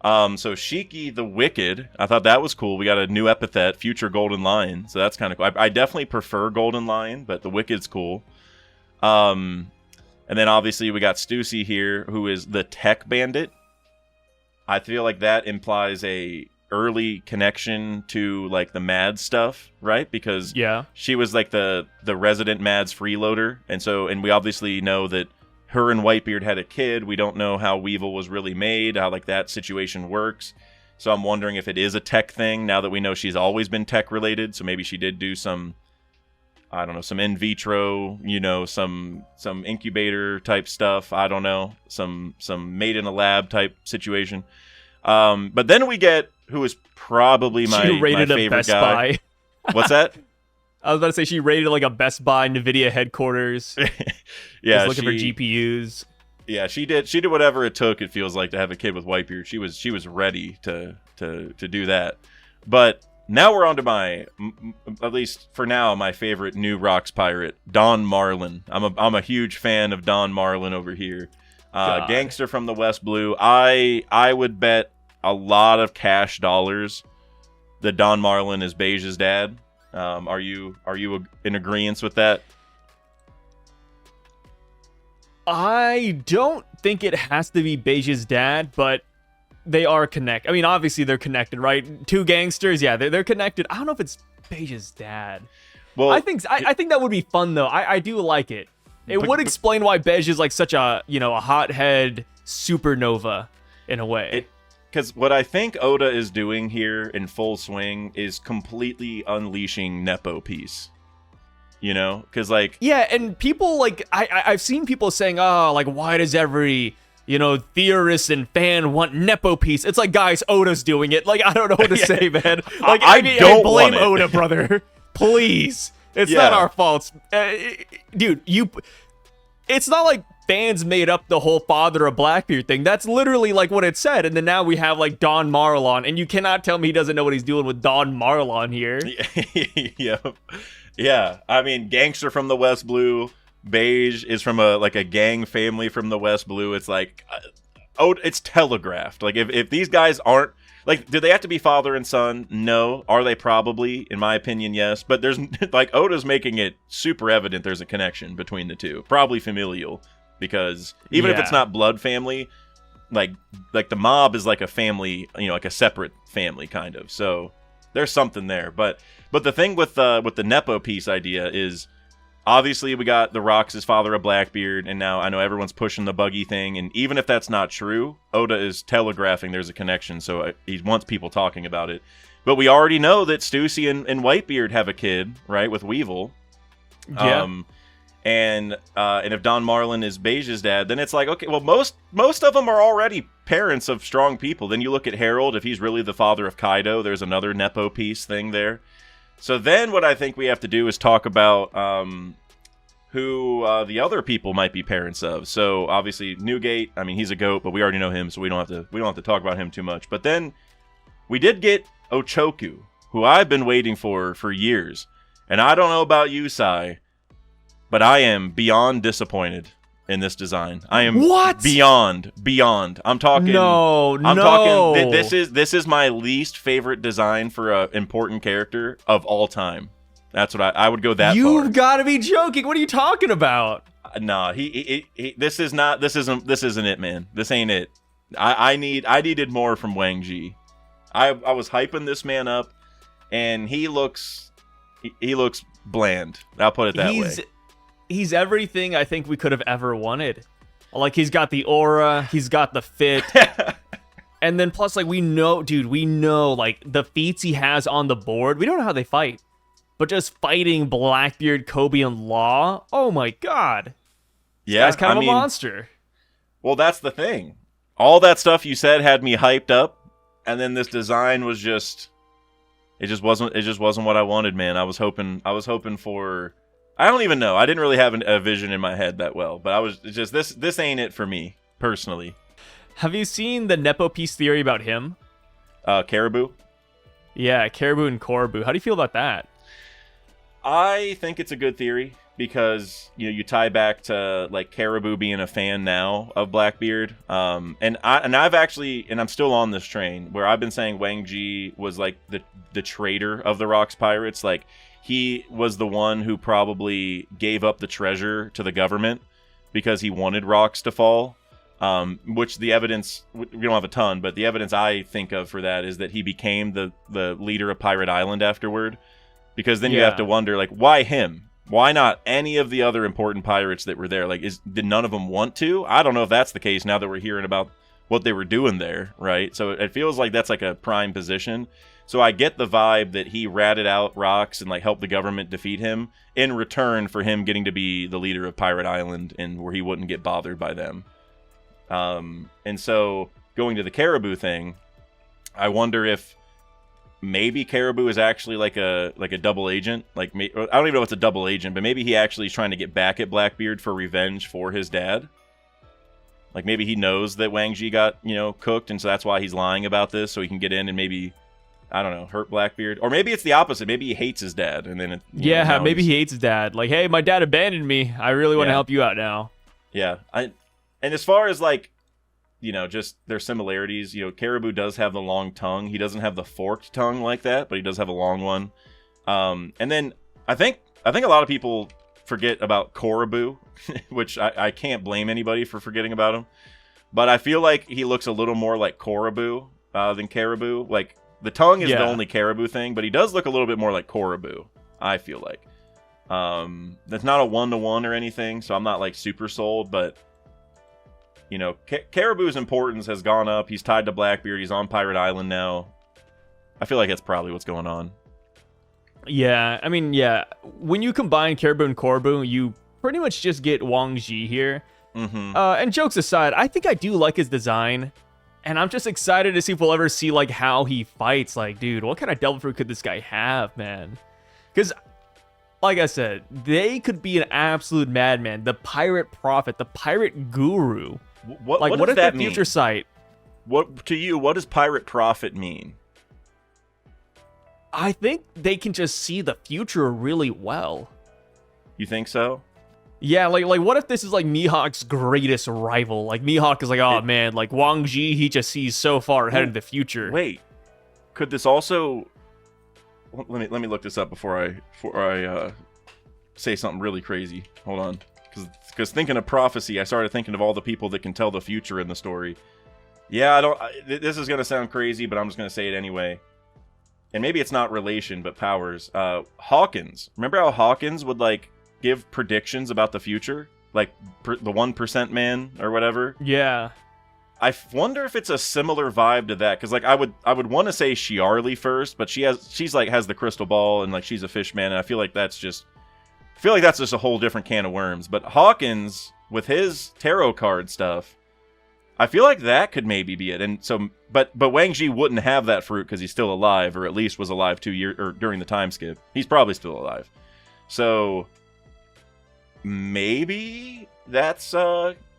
So Shiki the Wicked, I thought that was cool. We got a new epithet, Future Golden Lion. So that's kind of cool. I definitely prefer Golden Lion, but the Wicked's cool. And then obviously we got Stussy here, who is the Tech Bandit. I feel like that implies a early connection to like the Mads stuff, right? Because she was like the resident Mads freeloader, and we obviously know that her and Whitebeard had a kid. We don't know how Weevil was really made, how like that situation works. So I'm wondering if it is a tech thing now that we know she's always been tech related. So maybe she did do some, I don't know, some in vitro, some incubator type stuff. I don't know, some made in a lab type situation. But then we get who is probably my favorite Best guy. Buy. What's that? I was about to say she raided like a Best Buy NVIDIA headquarters. Yeah, just looking for GPUs. Yeah, she did whatever it took. It feels like to have a kid with Whitebeard. She was ready to do that. But now we're on to my, at least for now, my favorite new Rocks pirate, Don Marlin. I'm a huge fan of Don Marlin over here. Gangster from the West Blue. I would bet a lot of cash dollars that Don Marlin is Beige's dad. Are you in agreement with that? I don't think it has to be Beige's dad, but they are connected. I mean, obviously they're connected, right? Two gangsters, yeah, they're connected. I don't know if it's Beige's dad. Well, I think that would be fun though. I do like it. It would explain why Beige is like such a a hothead supernova in a way. because what I think Oda is doing here in full swing is completely unleashing Nepo piece. You know, because like, yeah, and people like I've seen people saying, oh, like why does every theorist and fan want Nepo piece? It's like, guys, Oda's doing it. Like, I don't know what to say, man. Like, I blame Oda, brother. Please, it's not our fault, dude. It's not like fans made up the whole father of Blackbeard thing. That's literally like what it said. And then now we have like Don Marlon, and you cannot tell me he doesn't know what he's doing with Don Marlon here. Yeah, I mean, gangster from the West Blue, Beige is from a gang family from the West Blue. It's like, it's telegraphed. Like, if these guys aren't, like, do they have to be father and son? No. Are they? Probably, in my opinion, yes. But there's, like, Oda's making it super evident there's a connection between the two. Probably familial, because even if it's not blood family, like the mob is like a family, like a separate family, kind of. So there's something there. But the thing with the Nepo piece idea is, obviously we got the Rocks' as father of Blackbeard, and now I know everyone's pushing the Buggy thing, and even if that's not true, Oda is telegraphing there's a connection, so he wants people talking about it. But we already know that Stussy and Whitebeard have a kid, right, with Weevil. Yeah. And if Don Marlon is Beige's dad, then it's like, okay, well, most of them are already parents of strong people. Then you look at Harold, if he's really the father of Kaido, there's another Nepo piece thing there. So then what I think we have to do is talk about who the other people might be parents of. So obviously Newgate, I mean, he's a goat, but we already know him, so we don't have to talk about him too much. But then we did get Ochoku, who I've been waiting for years. And I don't know about you, Sai, but I am beyond disappointed in this design. I am beyond. I'm talking. Talking. This is my least favorite design for an important character of all time. That's what I would go that far. You've got to be joking. What are you talking about? Nah, this isn't it, man. This ain't it. I needed more from Wang Ji. I was hyping this man up, and he looks bland. I'll put it that way. He's everything I think we could have ever wanted. Like, he's got the aura, he's got the fit. And then plus, like, we know, like, the feats he has on the board. We don't know how they fight. But just fighting Blackbeard, Kobe, and Law, oh my god. Yeah, this guy's kind of a monster. Well, that's the thing. All that stuff you said had me hyped up, and then this design was just... It just wasn't what I wanted, man. I was hoping for... I don't even know. I didn't really have a vision in my head that well, but I was just, this ain't it for me, personally. Have you seen the Nepo piece theory about him? Caribou? Yeah, Caribou and Korobu. How do you feel about that? I think it's a good theory because, you tie back to, like, Caribou being a fan now of Blackbeard. And I'm still on this train where I've been saying Wang Ji was, like, the traitor of the Rocks Pirates. Like, he was the one who probably gave up the treasure to the government because he wanted Rocks to fall. Which the evidence, we don't have a ton, but the evidence I think of for that is that he became the leader of Pirate Island afterward. Because then you have to wonder, like, why him? Why not any of the other important pirates that were there? Like, did none of them want to? I don't know if that's the case now that we're hearing about what they were doing there, right? So it feels like that's like a prime position. So I get the vibe that he ratted out Rocks and, like, helped the government defeat him in return for him getting to be the leader of Pirate Island and where he wouldn't get bothered by them. And so going to the Caribou thing, I wonder if maybe Caribou is actually like a double agent. Like, I don't even know if it's a double agent, but maybe he actually is trying to get back at Blackbeard for revenge for his dad. Like, maybe he knows that Wang Ji got, cooked, and so that's why he's lying about this, so he can get in and maybe, I don't know, hurt Blackbeard. Or maybe it's the opposite. Maybe he hates his dad, and then maybe he hates his dad. Like, hey, my dad abandoned me. I really want to help you out now. Yeah. And as far as, like, just their similarities, Caribou does have the long tongue. He doesn't have the forked tongue like that, but he does have a long one. And then I think a lot of people forget about Korobu, which I can't blame anybody for forgetting about him. But I feel like he looks a little more like Korobu than Caribou. Like, the tongue is the only Caribou thing, but he does look a little bit more like Korobu, I feel like. That's not a 1-to-1 or anything, so I'm not, like, super sold, but you know, Caribou's importance has gone up. He's tied to Blackbeard. He's on Pirate Island now. I feel like that's probably what's going on. Yeah, I mean, yeah. When you combine Caribou and Corbu, you pretty much just get Wang Ji here. And jokes aside, I think I do like his design. And I'm just excited to see if we'll ever see, like, how he fights. Like, dude, what kind of devil fruit could this guy have, man? Because, like I said, they could be an absolute madman. The pirate prophet, the pirate guru. What if does that the mean? future sight? What to you? What does pirate prophet mean? I think they can just see the future really well. You think so? Yeah, like what if this is like Mihawk's greatest rival? Like Mihawk is like, oh man, like Wang Ji, he just sees so far ahead in the future. Wait, could this also? Let me look this up before I say something really crazy. Hold on, because thinking of prophecy, I started thinking of all the people that can tell the future in the story. Yeah, this is gonna sound crazy, but I'm just gonna say it anyway. And maybe it's not relation, but powers. Hawkins. Remember how Hawkins would like give predictions about the future, like the 1% man or whatever? Yeah. I wonder if it's a similar vibe to that, because like I would want to say Shiarly first, but she's like has the crystal ball and like she's a fish man, and I feel like that's just a whole different can of worms. But Hawkins with his tarot card stuff, I feel like that could maybe be it. And so, but Wang Ji wouldn't have that fruit because he's still alive, or at least was alive 2 years or during the time skip. He's probably still alive. So maybe that's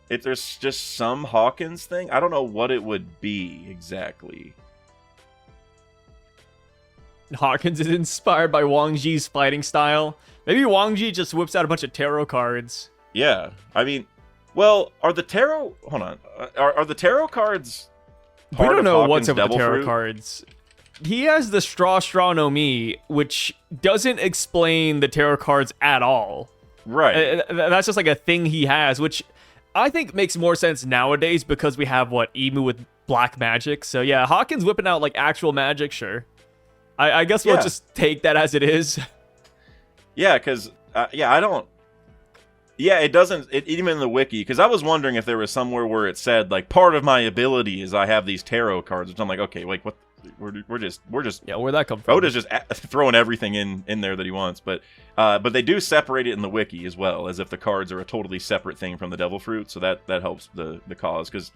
if there's just some Hawkins thing. I don't know what it would be exactly. Hawkins is inspired by Wang Ji's fighting style. Maybe Wang Ji just whips out a bunch of tarot cards. Yeah, I mean, well, are the tarot? Hold on, are the tarot cards? We don't know what's up with the devil tarot fruit? cards. He has the Straw no Mi, which doesn't explain the tarot cards at all. Right. That's just like a thing he has, which I think makes more sense nowadays because we have Imu with black magic. So yeah, Hawkins whipping out like actual magic, sure. I guess we'll just take that as it is. Yeah, because I don't. Yeah, it doesn't. Even in the wiki, because I was wondering if there was somewhere where it said like part of my ability is I have these tarot cards, which I'm like, okay, like what? We're just yeah. Where'd that come from? Oda's just throwing everything in there that he wants, but they do separate it in the wiki as well, as if the cards are a totally separate thing from the devil fruit. So that helps the cause, because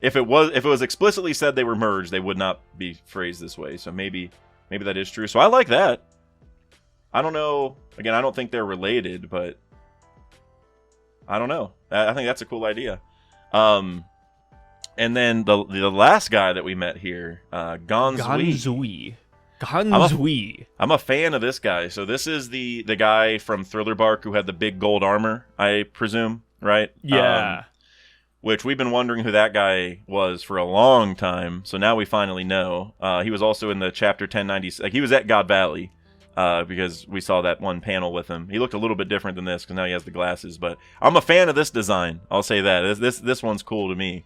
if it was explicitly said they were merged, they would not be phrased this way. So maybe that is true. So I like that. I don't know. Again, I don't think they're related, but I don't know. I think that's a cool idea. And then the last guy that we met here, Gonzui. I'm a fan of this guy. So this is the guy from Thriller Bark who had the big gold armor, I presume, right? Yeah. Which we've been wondering who that guy was for a long time. So now we finally know. He was also in the chapter 1090. Like he was at God Valley. Because we saw that one panel with him. He looked a little bit different than this because now he has the glasses. But I'm a fan of this design. I'll say that. This one's cool to me.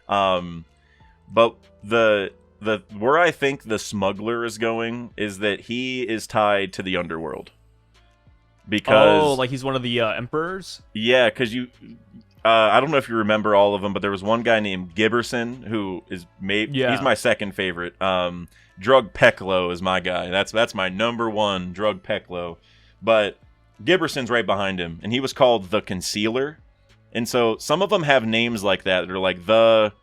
But the where I think the smuggler is going is that he is tied to the underworld. Because like he's one of the emperors? Yeah, because I don't know if you remember all of them, but there was one guy named Gibberson who is he's my second favorite. Drug Peklo is my guy. That's my number one, Drug Peklo. But Gibberson's right behind him, and he was called the Concealer. And so some of them have names like that are like the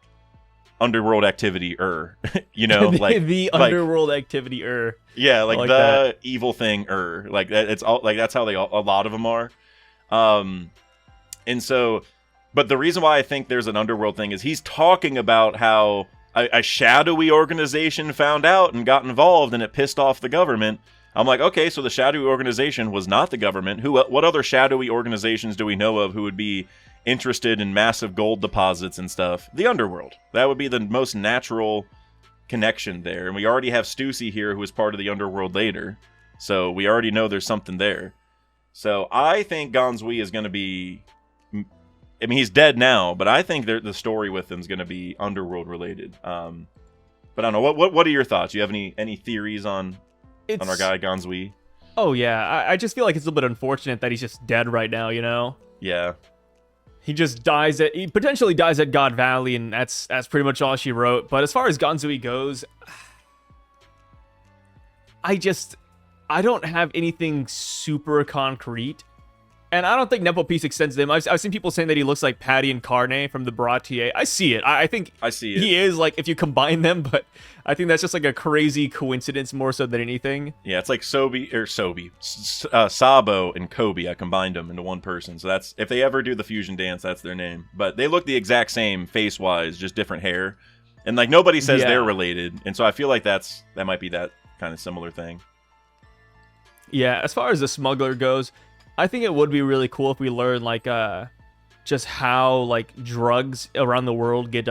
underworld activity you know, like the underworld activity Yeah, like the that. Evil thing like that. It's all like that's how a lot of them are. And so, but the reason why I think there's an underworld thing is he's talking about how a shadowy organization found out and got involved, and it pissed off the government. I'm like, okay, so the shadowy organization was not the government. What other shadowy organizations do we know of who would be interested in massive gold deposits and stuff? The underworld. That would be the most natural connection there. And we already have Stussy here, who is part of the underworld later. So we already know there's something there. So I think Gonzui is going to be... I mean, he's dead now, but I think the story with him is going to be underworld related. But I don't know. What are your thoughts? Do you have any theories on our guy Gonzui? Oh yeah, I just feel like it's a little bit unfortunate that he's just dead right now. You know? Yeah. He just he potentially dies at God Valley, and that's pretty much all she wrote. But as far as Ganzui goes, I don't have anything super concrete. And I don't think Nepo Peace extends to him. I've seen people saying that he looks like Patty and Carne from the Baratier. I see it. I think I see it. He is, like, if you combine them, but I think that's just like a crazy coincidence more so than anything. Yeah, it's like Sabo and Kobe. I combined them into one person. So that's, if they ever do the fusion dance, that's their name. But they look the exact same face-wise, just different hair. And like nobody says they're related. And so I feel like that might be that kind of similar thing. Yeah, as far as the smuggler goes, I think it would be really cool if we learn like just how like drugs around the world get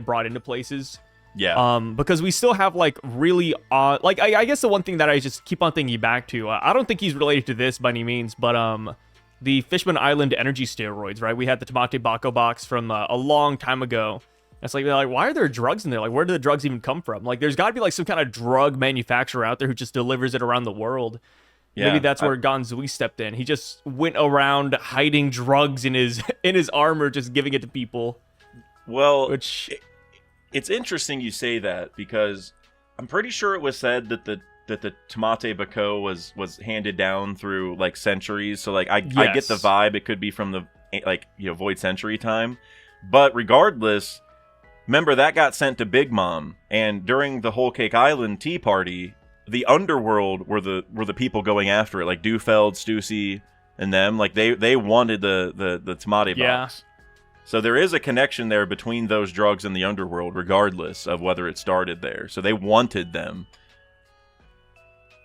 brought into places. Yeah. Because we still have like really odd, like I guess the one thing that I just keep on thinking back to, I don't think he's related to this by any means, but the Fishman Island energy steroids, right? We had the Tamate Bako box from a long time ago. It's like, they're like, why are there drugs in there? Like, where do the drugs even come from? Like, there's got to be like some kind of drug manufacturer out there who just delivers it around the world. Yeah, maybe that's where Ganzui stepped in. He just went around hiding drugs in his armor, just giving it to people. Well, it's interesting you say that, because I'm pretty sure it was said that the Tamate Bako was handed down through like centuries. So like I get the vibe it could be from the Void Century time. But regardless, remember that got sent to Big Mom, and during the Whole Cake Island Tea Party, the underworld were the people going after it, like Dufeld, Stussy, and them. Like they wanted the Tamate box. So there is a connection there between those drugs and the underworld, regardless of whether it started there. So they wanted them.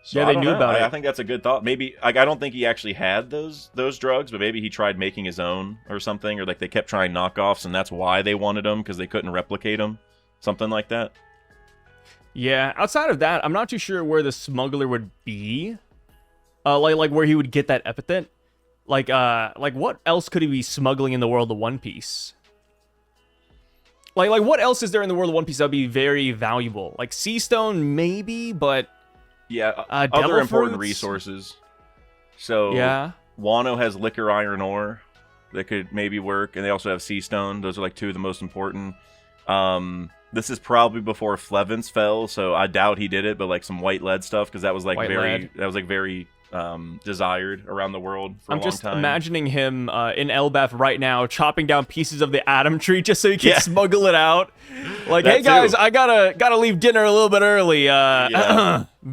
So they knew about it. I think that's a good thought. Maybe I don't think he actually had those drugs, but maybe he tried making his own or something, or like they kept trying knockoffs, and that's why they wanted them, because they couldn't replicate them, something like that. Yeah, outside of that, I'm not too sure where the smuggler would be. Like where he would get that epithet. Like what else could he be smuggling in the world of One Piece? Like what else is there in the world of One Piece that would be very valuable? Like Sea Stone, maybe, but yeah, other important fruits? resources. So yeah, Wano has liquor iron ore that could maybe work, and they also have Sea Stone. Those are like two of the most important. This is probably before Flevens fell, so I doubt he did it, but like some white lead stuff, because that was like very desired around the world for a long time. I'm just imagining him in Elbaf right now, chopping down pieces of the Atom Tree just so he can smuggle it out. Like, hey guys, I gotta leave dinner a little bit early.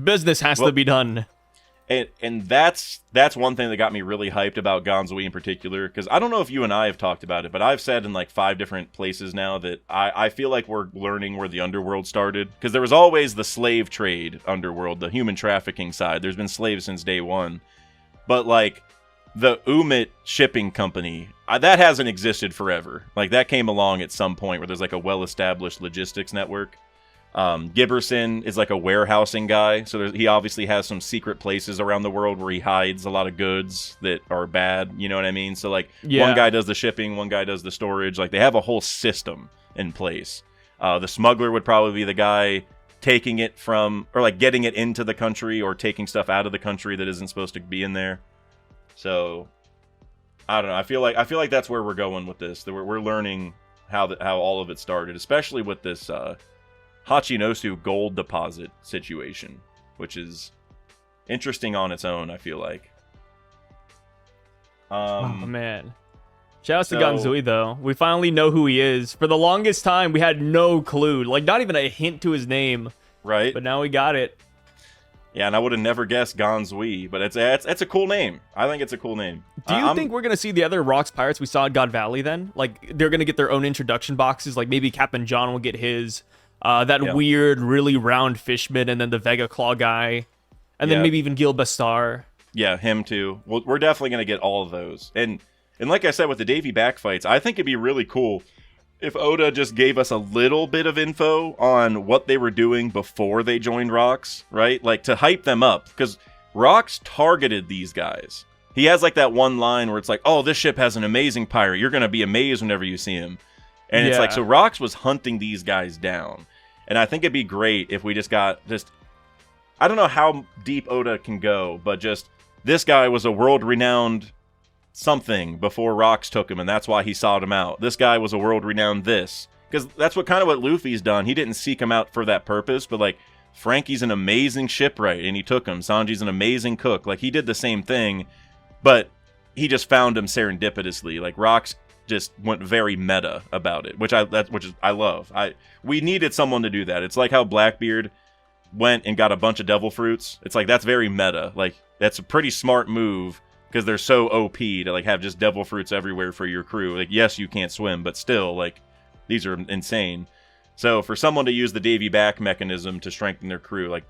Business has to be done. And that's one thing that got me really hyped about Ganzui in particular, because I don't know if you and I have talked about it, but I've said in like 5 different places now that I feel like we're learning where the underworld started, because there was always the slave trade underworld, the human trafficking side. There's been slaves since day one, but like the Umit shipping company, that hasn't existed forever. Like that came along at some point where there's like a well-established logistics network. Giberson is like a warehousing guy, so he obviously has some secret places around the world where he hides a lot of goods that are bad, you know what I mean? So like one guy does the shipping, one guy does the storage, like they have a whole system in place. The smuggler would probably be the guy taking it from, or like getting it into the country, or taking stuff out of the country that isn't supposed to be in there. So I don't know, I feel like that's where we're going with this, that we're learning how all of it started, especially with this Hachinosu gold deposit situation, which is interesting on its own, I feel like. Oh, man. Shout out to Ganzui, though. We finally know who he is. For the longest time, we had no clue. Like, not even a hint to his name. Right. But now we got it. Yeah, and I would have never guessed Ganzui, but it's a cool name. I think it's a cool name. Do you think we're going to see the other Rocks pirates we saw at God Valley, then? Like, they're going to get their own introduction boxes? Like, maybe Captain John will get his... weird, really round fishman, and then the Vega Claw guy, and then maybe even Gil Bastar. Yeah, him too. Well, we're definitely going to get all of those. And like I said, with the Davy backfights, I think it'd be really cool if Oda just gave us a little bit of info on what they were doing before they joined Rocks, right? Like, to hype them up, because Rocks targeted these guys. He has, like, that one line where it's like, oh, this ship has an amazing pirate. You're going to be amazed whenever you see him. And it's like, so Rocks was hunting these guys down. And I think it'd be great if we I don't know how deep Oda can go, but just, this guy was a world-renowned something before Rocks took him, and that's why he sought him out. This guy was a world-renowned this. Because that's what Luffy's done. He didn't seek him out for that purpose, but, like, Frankie's an amazing shipwright, and he took him. Sanji's an amazing cook. Like, he did the same thing, but he just found him serendipitously. Like, Rocks just went very meta about it, which I love. We needed someone to do that. It's like how Blackbeard went and got a bunch of devil fruits. It's like, that's very meta. Like, that's a pretty smart move, because they're so OP to, like, have just devil fruits everywhere for your crew. Like, yes, you can't swim, but still, like, these are insane. So for someone to use the Davy back mechanism to strengthen their crew, like,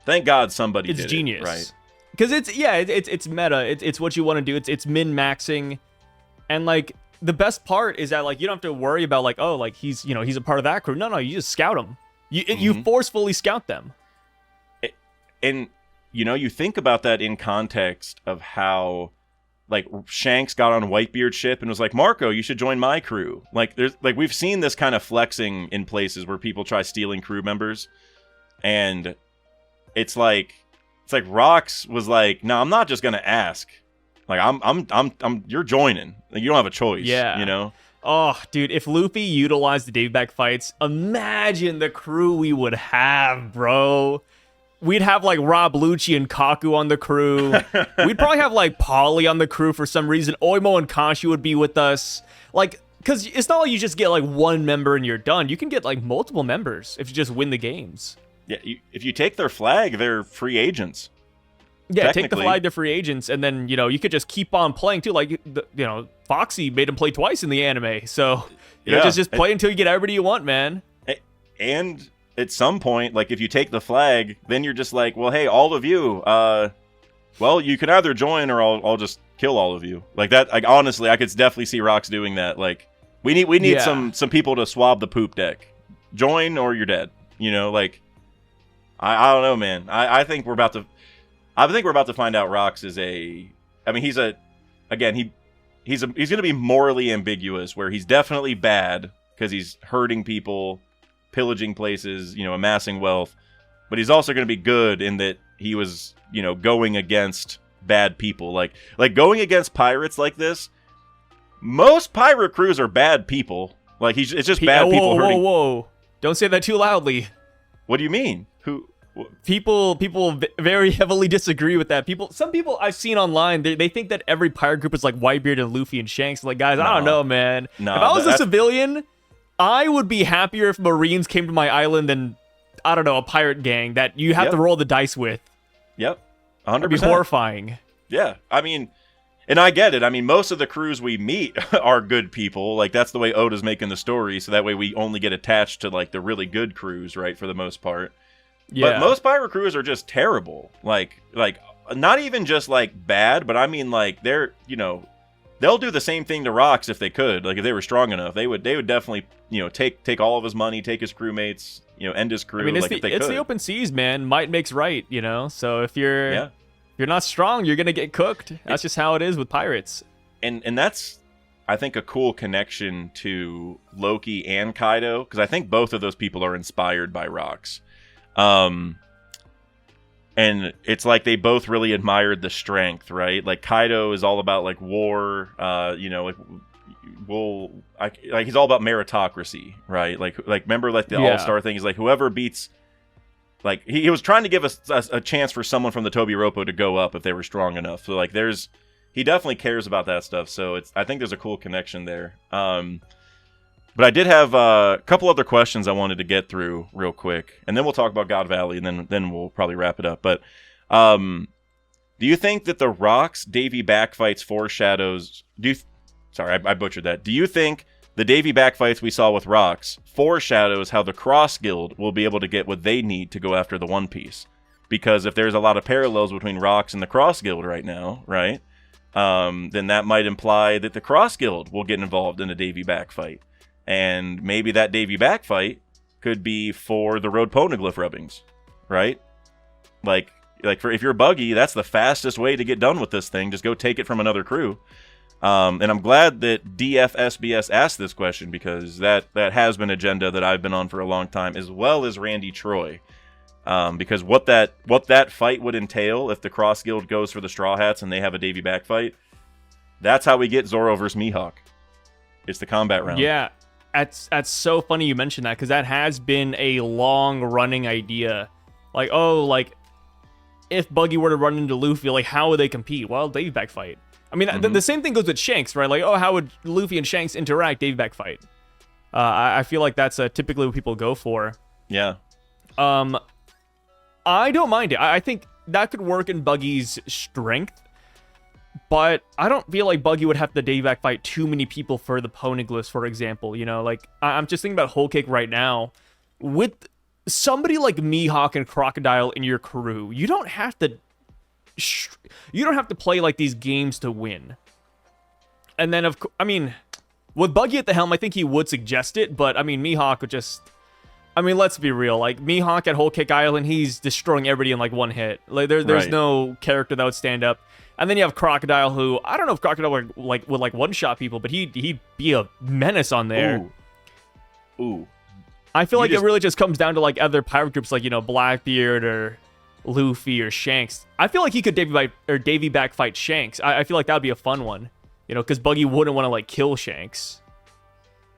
thank God somebody did genius. It, right? Because it's meta. It's what you want to do. It's min-maxing. And, like, the best part is that, like, you don't have to worry about, like, oh, like, he's a part of that crew. No, you just scout him. You forcefully scout them. And, you think about that in context of how, like, Shanks got on Whitebeard's ship and was like, Marco, you should join my crew. Like, we've seen this kind of flexing in places where people try stealing crew members. And it's like Rocks was like, no, I'm not just going to ask. Like, you're joining. Like, you don't have a choice. Yeah. Oh, dude, if Luffy utilized the Davy back fights, imagine the crew we would have, bro. We'd have, like, Rob Lucci and Kaku on the crew. We'd probably have, like, Polly on the crew for some reason. Oimo and Kanshi would be with us. Like, because it's not like you just get, like, one member and you're done. You can get, like, multiple members if you just win the games. Yeah, if you take their flag, they're free agents. Yeah, take the flag, they're free agents, and then, you could just keep on playing, too. Like, Foxy made him play twice in the anime. So, just play until you get everybody you want, man. And at some point, like, if you take the flag, then you're just like, well, hey, all of you, well, you can either join or I'll just kill all of you. Like, that, like, honestly, I could definitely see Rocks doing that. Like, we need some people to swab the poop deck. Join or you're dead. Like, I don't know, man. I think we're about to find out Rocks is he's going to be morally ambiguous, where he's definitely bad because he's hurting people, pillaging places, amassing wealth, but he's also going to be good in that he was, going against bad people, like going against pirates like this. Most pirate crews are bad people. Like, it's just bad people hurting. Whoa! Don't say that too loudly. What do you mean? People very heavily disagree with that. Some people I've seen online, they think that every pirate group is like Whitebeard and Luffy and Shanks. Like, guys, I don't know, man. No, if I was a civilian, I would be happier if Marines came to my island than, I don't know, a pirate gang that you have to roll the dice with. Yep, 100%. That'd be horrifying. Yeah, I mean, and I get it. I mean, most of the crews we meet are good people. Like, that's the way Oda's making the story, so that way we only get attached to, like, the really good crews, right, for the most part. Yeah. But most pirate crews are just terrible. Like not even just, like, bad, but I mean, like, they're, they'll do the same thing to Rocks if they could. Like, if they were strong enough, they would definitely, take all of his money, take his crewmates, end his crew. I mean, it's the open seas, man. Might makes right, So if you're not strong, you're gonna get cooked. That's just how it is with pirates. And that's, I think, a cool connection to Loki and Kaido, because I think both of those people are inspired by Rocks. And it's like they both really admired the strength, right? Like, Kaido is all about, like, war, he's all about meritocracy, right? Like remember, like, the All-Star thing? He's like, whoever beats, like, he was trying to give us a chance for someone from the Tobiropo to go up if they were strong enough. So, like, he definitely cares about that stuff. So I think there's a cool connection there. But I did have a couple other questions I wanted to get through real quick, and then we'll talk about God Valley, and then we'll probably wrap it up. But do you think that the Rocks Davy backfights foreshadows? Sorry, I butchered that. Do you think the Davy backfights we saw with Rocks foreshadows how the Cross Guild will be able to get what they need to go after the One Piece? Because if there's a lot of parallels between Rocks and the Cross Guild right now, right? Then that might imply that the Cross Guild will get involved in a Davy backfight. And maybe that Davy backfight could be for the Road Poneglyph rubbings, right? Like if you're Buggy, that's the fastest way to get done with this thing. Just go take it from another crew. And I'm glad that DFSBS asked this question, because that has been agenda that I've been on for a long time, as well as Randy Troy. Because what that fight would entail if the Cross Guild goes for the Straw Hats and they have a Davy backfight, That's how we get Zoro versus Mihawk. It's the combat round. Yeah, that's so funny you mentioned that, because that has been a long-running idea. Like, oh, like, if Buggy were to run into Luffy, like, how would they compete? Well, Davy back fight. I mean, the same thing goes with Shanks, right? Like, oh, how would Luffy and Shanks interact? Davy back fight. I feel like that's typically what people go for. Yeah. I don't mind it. I think that could work in Buggy's strength, but I don't feel like Buggy would have to Davy back fight too many people for the Poneglyphs, for example. You know, like, I'm just thinking about Whole Cake right now. With somebody like Mihawk and Crocodile in your crew, you don't have to play like these games to win. And then, I mean, with Buggy at the helm, I think he would suggest it, but I mean, Mihawk would just... I mean, let's be real. Like, Mihawk at Whole Cake Island, he's destroying everybody in like one hit. Like, there's no character that would stand up. And then you have Crocodile, who I don't know if Crocodile would one shot people, but he'd be a menace on there. Ooh. I feel like it really just comes down to like other pirate groups, like, you know, Blackbeard or Luffy or Shanks. I feel like he could Davy back fight Shanks. I feel like that would be a fun one, you know, because Buggy wouldn't want to like kill Shanks.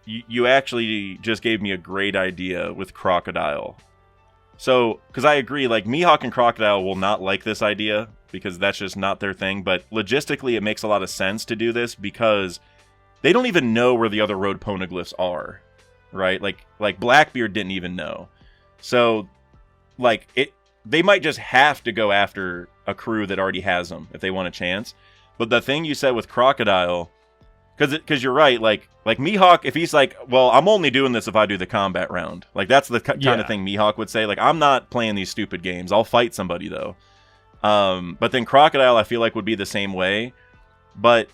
You actually just gave me a great idea with Crocodile. So, because I agree, like, Mihawk and Crocodile will not like this idea, because that's just not their thing, but logistically it makes a lot of sense to do this, because they don't even know where the other road poneglyphs are, right? Like Blackbeard didn't even know. So, like, they might just have to go after a crew that already has them, if they want a chance. But the thing you said with Crocodile... Because you're right, like Mihawk, if he's like, well, I'm only doing this if I do the combat round. Like, that's the kind of thing Mihawk would say. Like, I'm not playing these stupid games. I'll fight somebody, though. But then Crocodile, I feel like, would be the same way. But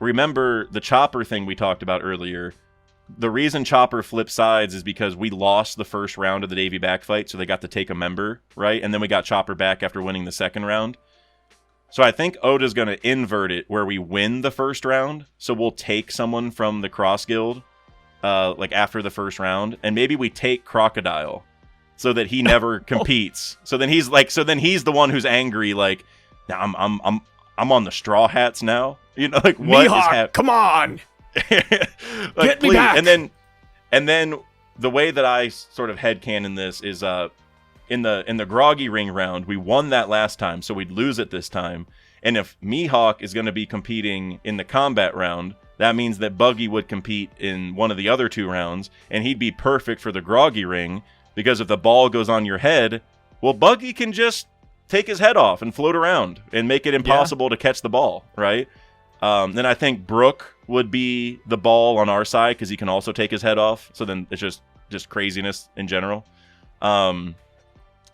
remember the Chopper thing we talked about earlier. The reason Chopper flipped sides is because we lost the first round of the Davy back fight, so they got to take a member, right? And then we got Chopper back after winning the second round. So I think Oda's going to invert it where we win the first round. So we'll take someone from the Cross Guild, like after the first round, and maybe we take Crocodile so that he never competes. So then he's the one who's angry. Like, now I'm on the Straw Hats now. You know, like, what Mihawk, is happening? Come on, like, get me back. And then the way that I sort of headcanon this is in the Groggy Ring round, we won that last time, so we'd lose it this time. And if Mihawk is going to be competing in the combat round, that means that Buggy would compete in one of the other two rounds, and he'd be perfect for the Groggy Ring, because if the ball goes on your head, well, Buggy can just take his head off and float around and make it impossible to catch the ball, right? Then I think Brook would be the ball on our side, because he can also take his head off, so then it's just craziness in general.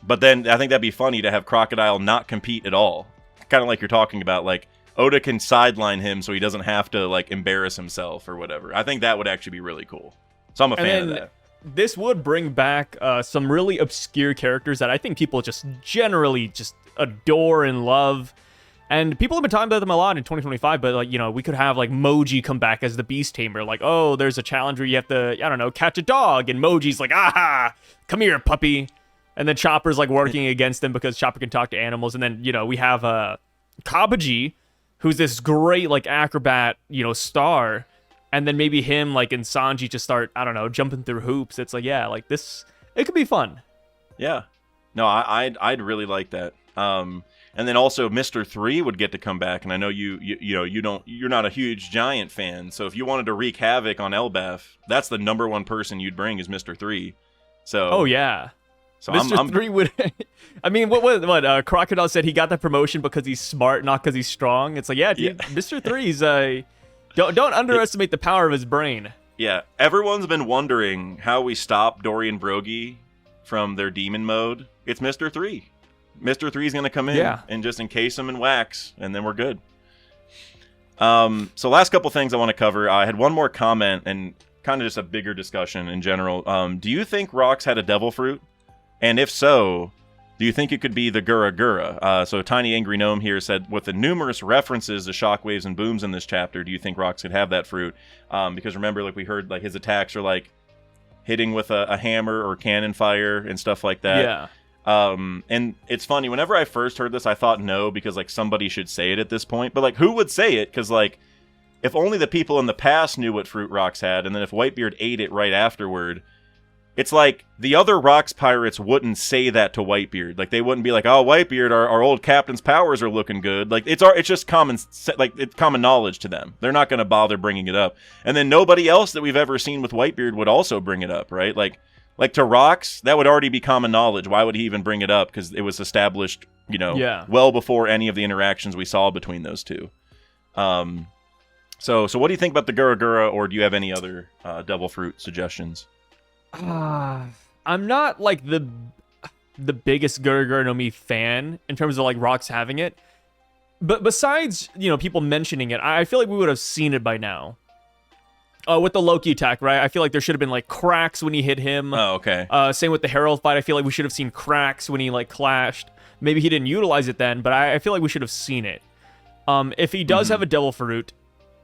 But then I think that'd be funny to have Crocodile not compete at all. Kind of like you're talking about, like, Oda can sideline him so he doesn't have to, like, embarrass himself or whatever. I think that would actually be really cool. So I'm a fan of that. This would bring back some really obscure characters that I think people just generally just adore and love. And people have been talking about them a lot in 2025, but, like, you know, we could have, like, Moji come back as the Beast Tamer. Like, oh, there's a challenge where you have to, I don't know, catch a dog. And Moji's like, aha, come here, puppy. And then Chopper's, like, working against them because Chopper can talk to animals. And then, you know, we have Kabaji, who's this great, like, acrobat, you know, star. And then maybe him, like, and Sanji just start, I don't know, jumping through hoops. It's like, yeah, like, this, it could be fun. Yeah. No, I'd really like that. And then also Mr. 3 would get to come back. And I know you're not a huge Giant fan. So if you wanted to wreak havoc on Elbaf, that's the number one person you'd bring is Mr. 3. So. Oh, yeah. So Mr. 3 would... I mean, what Crocodile said he got that promotion because he's smart, not because he's strong. It's like, yeah, dude, Mr. 3's... Don't underestimate the power of his brain. Yeah, everyone's been wondering how we stop Dory and Brogy from their demon mode. It's Mr. 3. Mr. 3's going to come in and just encase them in wax, and then we're good. So last couple things I want to cover. I had one more comment and kind of just a bigger discussion in general. Do you think Rocks had a devil fruit? And if so, do you think it could be the Gura Gura? So Tiny Angry Gnome here said, with the numerous references to shockwaves and booms in this chapter, do you think Rocks could have that fruit? Because remember, like we heard, like his attacks are like hitting with a hammer or cannon fire and stuff like that. Yeah. And it's funny, whenever I first heard this, I thought no, because like somebody should say it at this point. But like, who would say it? Because like, if only the people in the past knew what fruit Rocks had, and then if Whitebeard ate it right afterward, it's like the other Rocks pirates wouldn't say that to Whitebeard. Like, they wouldn't be like, "Oh, Whitebeard, our old captain's powers are looking good." Like, it's just it's common knowledge to them. They're not going to bother bringing it up. And then nobody else that we've ever seen with Whitebeard would also bring it up, right? Like to Rocks, that would already be common knowledge. Why would he even bring it up? Because it was established, well before any of the interactions we saw between those two. So what do you think about the Gura Gura, or do you have any other devil fruit suggestions? I'm not like the biggest Gura Gura no Mi fan in terms of like Rocks having it, but besides people mentioning it, I feel like we would have seen it by now. With the Loki attack, right? I feel like there should have been like cracks when he hit him. Oh, okay. Same with the Herald fight. I feel like we should have seen cracks when he like clashed. Maybe he didn't utilize it then, but I feel like we should have seen it. If he does have a devil fruit,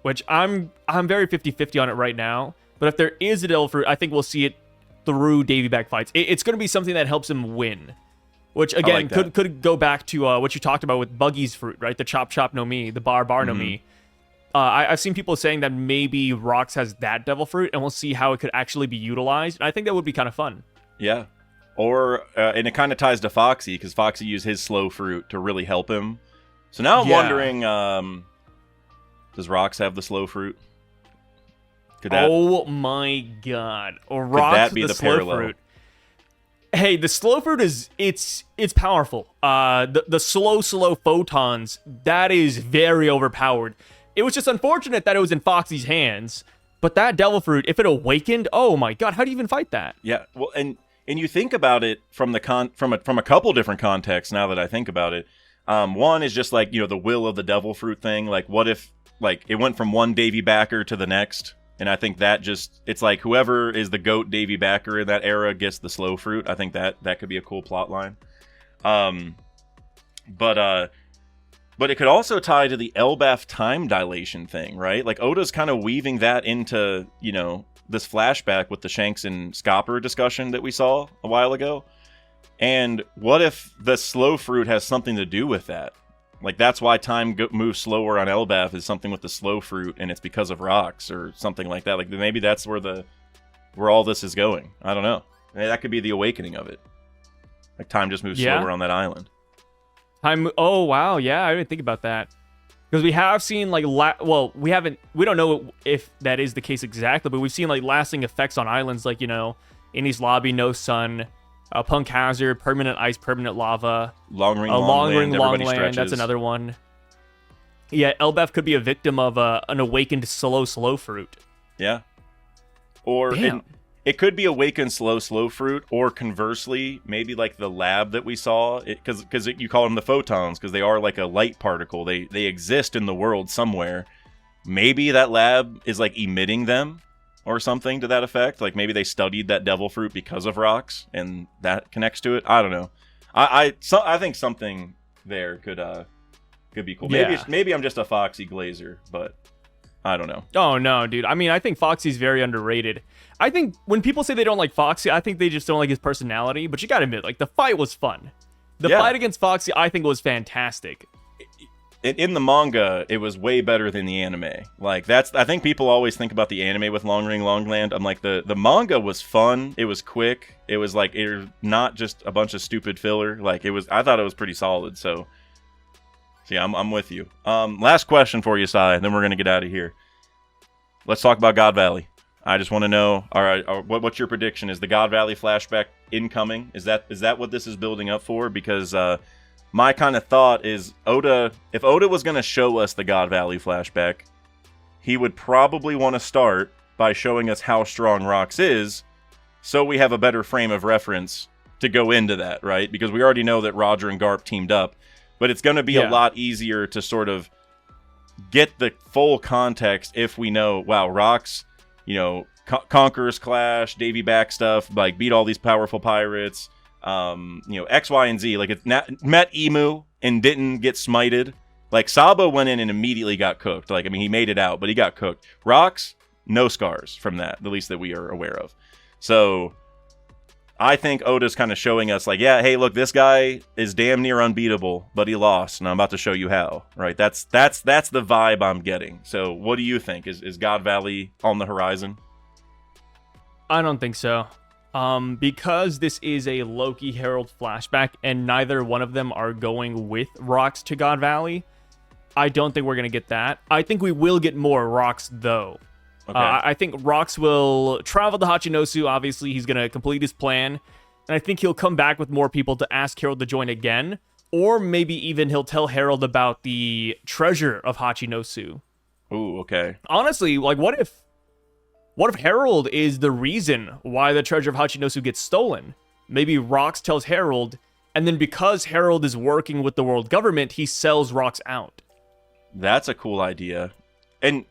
which I'm very 50-50 on it right now, but if there is a devil fruit, I think we'll see it through Davy back fights. It's going to be something that helps him win, which again could go back to what you talked about with Buggy's fruit, right? The chop no mi, the bar no mi. I've seen people saying that maybe Rocks has that devil fruit, and we'll see how it could actually be utilized. And I think that would be kind of fun. Yeah, or and it kind of ties to Foxy, because Foxy used his slow fruit to really help him. So now I'm wondering, does Rocks have the slow fruit? Oh my god. Rocks that be the the slow parallel? fruit. Hey, the slow fruit it's powerful. The slow photons, that is very overpowered. It was just unfortunate that it was in Foxy's hands, but that devil fruit, if it awakened, oh my god, how do you even fight that? Yeah, well, and you think about it from a couple different contexts now that I think about it. One is just like, the will of the devil fruit thing. Like, what if like it went from one Davy backer to the next? And I think that it's like whoever is the GOAT Davy backer in that era gets the slow fruit. I think that could be a cool plot line. But it could also tie to the Elbaf time dilation thing, right? Like Oda's kind of weaving that into, this flashback with the Shanks and Scopper discussion that we saw a while ago. And what if the slow fruit has something to do with that? Like, that's why time moves slower on Elbaf is something with the slow fruit, and it's because of Rocks or something like that. Like, maybe that's where all this is going. I don't know. Maybe that could be the awakening of it. Like, time just moves slower on that island. Oh, wow. Yeah, I didn't think about that. Because we have seen, like, we don't know if that is the case exactly, but we've seen, like, lasting effects on islands, like, Innie's Lobby, No Sun, Punk Hazard, Permanent Ice, Permanent Lava. Long Ring, Long Land, that's another one. Yeah, Elbaf could be a victim of an awakened slow fruit. Yeah. Or it could be awakened slow fruit, or conversely, maybe like the lab that we saw, because you call them the photons, because they are like a light particle. They exist in the world somewhere. Maybe that lab is like emitting them, or something to that effect. Like maybe they studied that devil fruit because of Rocks, and that connects to it. I don't know. I think something there could be cool. Maybe I'm just a Foxy glazer, but I don't know. Oh no, dude. I mean, I think Foxy's very underrated. I think when people say they don't like Foxy, I think they just don't like his personality. But you gotta admit, like, the fight was fun. The fight against Foxy, I think, was fantastic. In the manga, it was way better than the anime. Like, I think people always think about the anime with Long Ring, Long Land. I'm like, the manga was fun. It was quick. It was like, it was not just a bunch of stupid filler. Like, I thought it was pretty solid. So yeah, I'm with you. Last question for you, Sai, and then we're gonna get out of here. Let's talk about God Valley. I just want to know, all right, what's your prediction? Is the God Valley flashback incoming? Is that what this is building up for? Because my kind of thought is if Oda was going to show us the God Valley flashback, he would probably want to start by showing us how strong Rocks is, so we have a better frame of reference to go into that, right? Because we already know that Roger and Garp teamed up, but it's going to be a lot easier to sort of get the full context if we know, wow, Rocks, Conqueror's Clash, Davy back stuff, like beat all these powerful pirates, X, Y, and Z. Like, it met Imu and didn't get smited. Like, Sabo went in and immediately got cooked. Like, I mean, he made it out, but he got cooked. Rocks, no scars from that, at least that we are aware of. So I think Oda's kind of showing us like, yeah, hey, look, this guy is damn near unbeatable, but he lost, and I'm about to show you how. Right? That's the vibe I'm getting. So, what do you think? Is God Valley on the horizon? I don't think so. Because this is a Loki Herald flashback, and neither one of them are going with Rocks to God Valley, I don't think we're gonna get that. I think we will get more Rocks though. Okay. I think Rocks will travel to Hachinosu. Obviously, he's going to complete his plan. And I think he'll come back with more people to ask Harold to join again. Or maybe even he'll tell Harold about the treasure of Hachinosu. Ooh, okay. Honestly, like, what if Harold is the reason why the treasure of Hachinosu gets stolen? Maybe Rocks tells Harold, and then because Harold is working with the world government, he sells Rocks out. That's a cool idea. And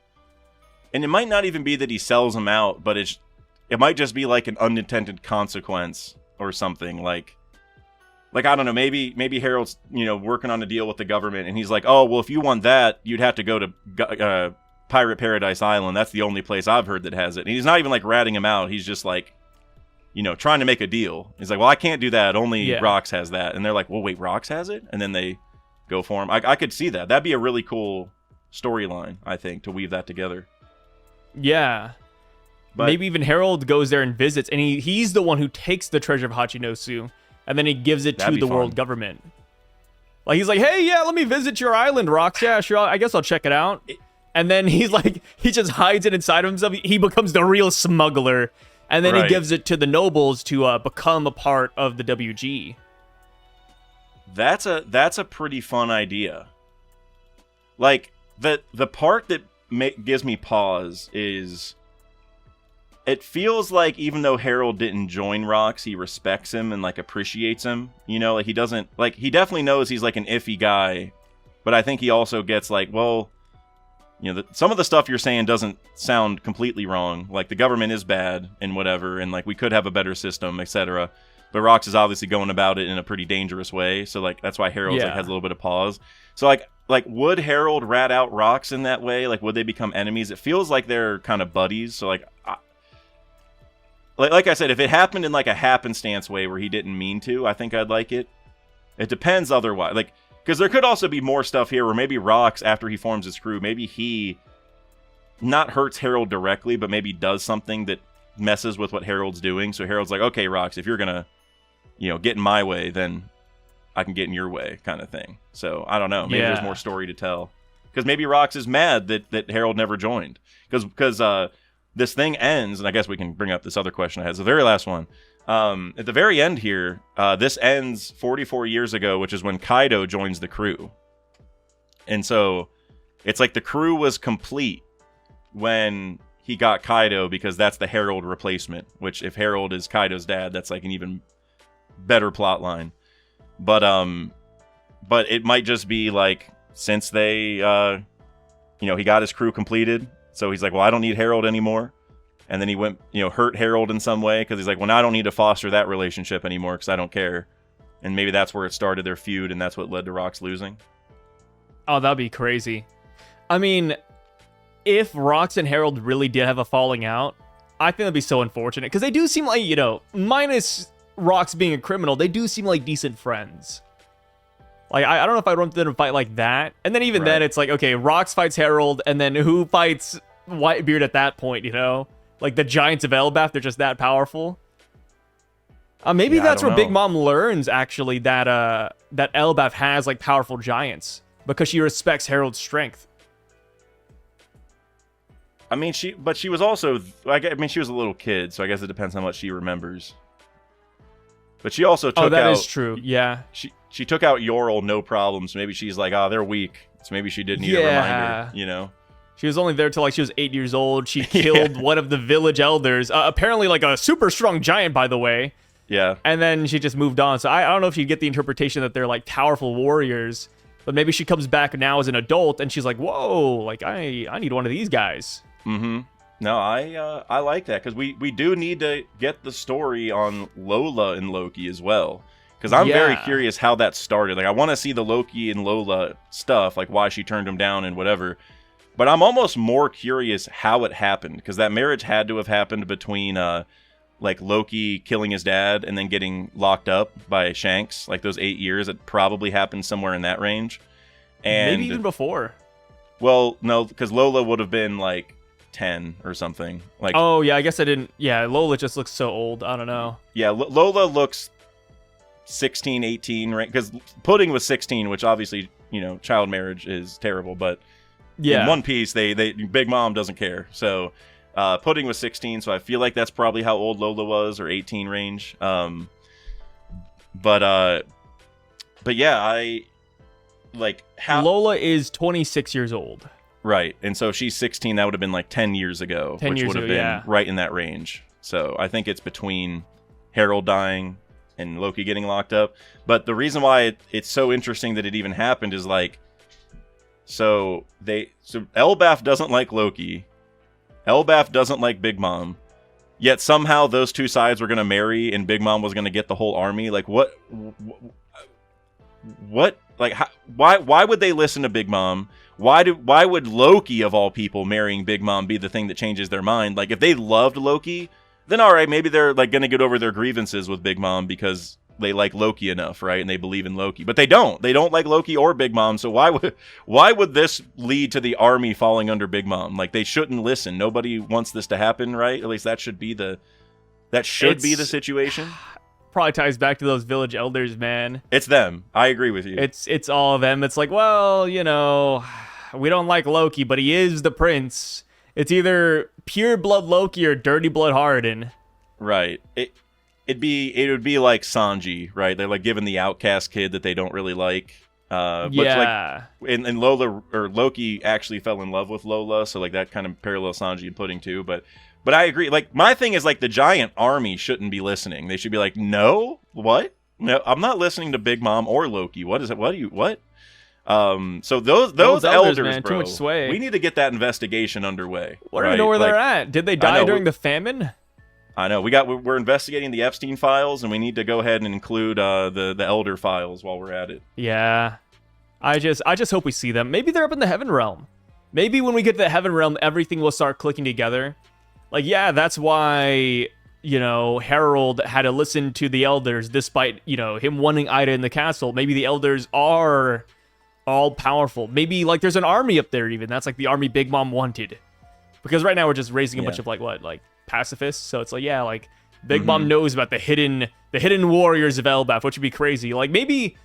it might not even be that he sells them out, but it might just be like an unintended consequence or something. Like I don't know, maybe Harold's, working on a deal with the government, and he's like, oh, well, if you want that, you'd have to go to Pirate Paradise Island. That's the only place I've heard that has it. And he's not even like ratting him out. He's just like, trying to make a deal. He's like, well, I can't do that. Only Rocks has that. And they're like, well, wait, Rocks has it? And then they go for him. I could see that. That'd be a really cool storyline, I think, to weave that together. Yeah. But maybe even Harold goes there and visits, and he's the one who takes the treasure of Hachinosu, and then he gives it to the world government. Like, he's like, hey, yeah, let me visit your island, Rocks. Yeah, sure, I guess I'll check it out. And then he's like, he just hides it inside of himself. He becomes the real smuggler, and then he gives it to the nobles to become a part of the WG. That's a pretty fun idea. Like, the part that gives me pause is it feels like even though Harold didn't join Rocks, he respects him and like appreciates him, like he doesn't, like, he definitely knows he's like an iffy guy, but I think he also gets like, well, some of the stuff you're saying doesn't sound completely wrong, like the government is bad and whatever, and like we could have a better system, etc. But Rocks is obviously going about it in a pretty dangerous way, so like that's why Harold like has a little bit of pause. So like, would Harold rat out Rocks in that way? Like, would they become enemies? It feels like they're kind of buddies. So, like I said, if it happened in, like, a happenstance way where he didn't mean to, I think I'd like it. It depends otherwise. Like, because there could also be more stuff here where maybe Rocks, after he forms his crew, maybe he not hurts Harold directly, but maybe does something that messes with what Harold's doing. So Harold's like, okay, Rocks, if you're going to, get in my way, then I can get in your way, kind of thing. So I don't know. Maybe there's more story to tell. Because maybe Rocks is mad that Harold never joined. Because this thing ends, and I guess we can bring up this other question I had. It's the very last one. At the very end here, this ends 44 years ago, which is when Kaido joins the crew. And so it's like the crew was complete when he got Kaido, because that's the Harold replacement. Which, if Harold is Kaido's dad, that's like an even better plot line. But it might just be like, since they, he got his crew completed, so he's like, well, I don't need Harold anymore. And then he went, hurt Harold in some way, because he's like, well, now I don't need to foster that relationship anymore, because I don't care. And maybe that's where it started, their feud, and that's what led to Rocks losing. Oh, that'd be crazy. I mean, if Rocks and Harold really did have a falling out, I think that'd be so unfortunate, because they do seem like, minus Rocks being a criminal, they do seem like decent friends. Like, I don't know if I'd want them to fight like that. And then even then, it's like, okay, Rocks fights Harold, and then who fights Whitebeard at that point, Like, the Giants of Elbaf, they're just that powerful. Maybe that's where Big Mom learns, actually, that Elbaf has, like, powerful giants. Because she respects Harold's strength. I mean, she was also, she was a little kid, so I guess it depends how much she remembers. But she also took out... Oh, that is true, yeah. She took out Yorl, no problem, so maybe she's like, they're weak. So maybe she did need a reminder, She was only there till, like, she was 8 years old. She killed one of the village elders. Apparently, like, a super strong giant, by the way. Yeah. And then she just moved on. So I don't know if you get the interpretation that they're, like, powerful warriors. But maybe she comes back now as an adult, and she's like, whoa, like, I need one of these guys. Mm-hmm. No, I like that, because we do need to get the story on Lola and Loki as well. Because I'm very curious how that started. Like, I want to see the Loki and Lola stuff, like why she turned him down and whatever. But I'm almost more curious how it happened, because that marriage had to have happened between like Loki killing his dad and then getting locked up by Shanks, like those 8 years, it probably happened somewhere in that range. And maybe even before. Well, no, because Lola would have been like 10 or something. Like, oh yeah, I guess I didn't. Yeah, Lola just looks so old. I don't know. Yeah, Lola looks 16, 18, right? Because Pudding was 16, which obviously, child marriage is terrible. But in One Piece, they Big Mom doesn't care. So Pudding was 16, so I feel like that's probably how old Lola was, or 18 range. But yeah, I like how Lola is 26 years old. Right, and so she's 16. That would have been like 10 years ago, which would have been right in that range. So I think it's between Harold dying and Loki getting locked up. But the reason why it's so interesting that it even happened is like, so Elbaf doesn't like Loki, Elbaf doesn't like Big Mom, yet somehow those two sides were going to marry and Big Mom was going to get the whole army. Like what? Like why would they listen to Big Mom? Why would Loki, of all people, marrying Big Mom be the thing that changes their mind? Like, if they loved Loki, then all right, maybe they're like going to get over their grievances with Big Mom because they like Loki enough, right? And they believe in Loki. But they don't. They don't like Loki or Big Mom. So why would this lead to the army falling under Big Mom? Like, they shouldn't listen. Nobody wants this to happen, right? At least that should be the situation. Probably ties back to those village elders, man. It's them. I agree with you. It's all of them. It's like, well, we don't like Loki, but he is the prince. It's either pure blood Loki or dirty blood Harden. Right. It would be like Sanji, right? They're like giving the outcast kid that they don't really like. Yeah. Like, and Lola or Loki actually fell in love with Lola, so like that kind of parallels Sanji and Pudding too. But I agree. Like, my thing is, like, the giant army shouldn't be listening. They should be like, no, what? No, I'm not listening to Big Mom or Loki. What is it? What? So those elders, man, bro, too much sway. We need to get that investigation underway. I don't know where they're at. Did they die during the famine? I know. We're investigating the Epstein files, and we need to go ahead and include the elder files while we're at it. Yeah. I just hope we see them. Maybe they're up in the Heaven Realm. Maybe when we get to the Heaven Realm, everything will start clicking together. Like, yeah, that's why, Harold had to listen to the elders despite, him wanting Ida in the castle. Maybe the elders are all powerful. Maybe, like, there's an army up there even. That's, like, the army Big Mom wanted. Because right now we're just raising a bunch of, like, pacifists. So it's like, yeah, like, Big Mom knows about the hidden warriors of Elbaf, which would be crazy. Like, maybe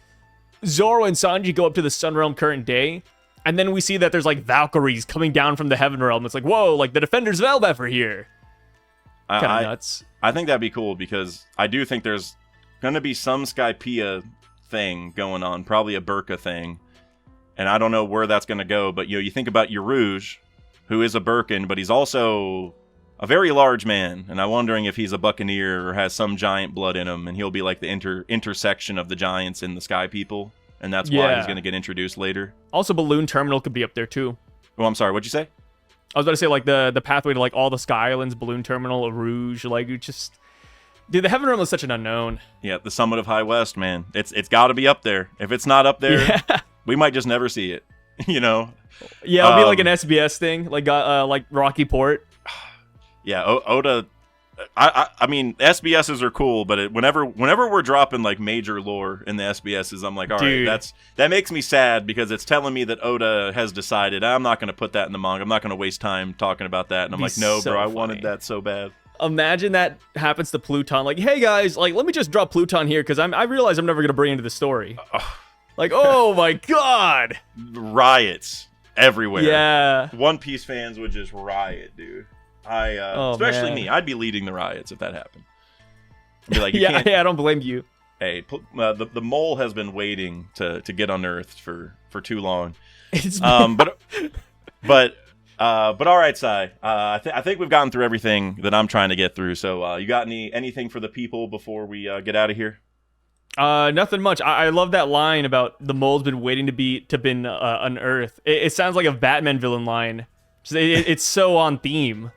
Zoro and Sanji go up to the Sun Realm current day, and then we see that there's, like, Valkyries coming down from the Heaven Realm. It's like, whoa, like, the defenders of Elbaf are here. Kind of nuts. I think that'd be cool, because I do think there's going to be some Skypiea thing going on, probably a Burka thing. And I don't know where that's going to go, but, you think about Yarouge, who is a Birkin, but he's also a very large man. And I'm wondering if he's a Buccaneer or has some giant blood in him, and he'll be like the intersection of the giants and the Sky People. And that's why he's going to get introduced later. Also, Balloon Terminal could be up there, too. Oh, I'm sorry. What'd you say? I was about to say, like, the pathway to, like, all the Sky Islands, Balloon Terminal, Rouge, like, just... Dude, the Heaven Realm is such an unknown. Yeah, the summit of High West, man. It's got to be up there. If it's not up there, we might just never see it, Yeah, it'll be like an SBS thing, like Rocky Port. Yeah, Oda... I mean, SBSs are cool, but whenever we're dropping like major lore in the SBSs, I'm like, all right, that makes me sad, because it's telling me that Oda has decided I'm not going to put that in the manga. I'm not going to waste time talking about that. And I'm like, no, bro, I wanted that so bad. Imagine that happens to Pluton. Like, hey guys, like, let me just drop Pluton here, because I realize I'm never going to bring into the story. Like, oh my god, riots everywhere. Yeah, One Piece fans would just riot, dude. Especially me, I'd be leading the riots if that happened. I'd be like, I don't blame you. Hey, the mole has been waiting to get unearthed for too long. But all right, Sai. I think we've gotten through everything that I'm trying to get through. So you got anything for the people before we get out of here? Nothing much. I love that line about the mole's been waiting to been unearthed. It sounds like a Batman villain line. It's so on theme.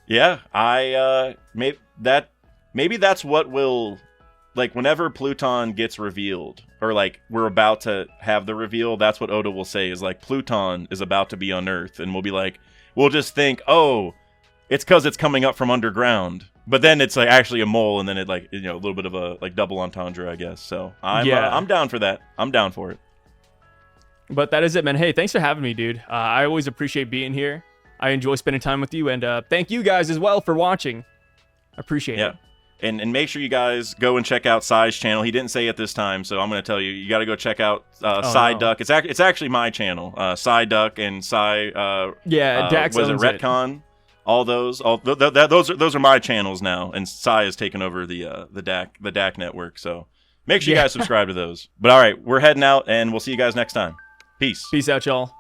Yeah, maybe that's what will, like, whenever Pluton gets revealed, or like we're about to have the reveal, that's what Oda will say is like, Pluton is about to be unearthed, and we'll be like, we'll just think, oh, it's because it's coming up from underground. But then it's like actually a mole, and then it like, you know, a little bit of a like double entendre, I guess. So I'm down for that. I'm down for it. But that is it, man. Hey, thanks for having me, dude. I always appreciate being here. I enjoy spending time with you, and thank you guys as well for watching. I appreciate it. And make sure you guys go and check out Sy's channel. He didn't say it this time, so I'm going to tell you. You got to go check out Duck. It's actually my channel. Sy Duck and Sy. Dax was it owns Retcon? All those. Those are my channels now, and Sy has taken over the DAC network. So make sure you guys subscribe to those. But all right, we're heading out, and we'll see you guys next time. Peace. Peace out, y'all.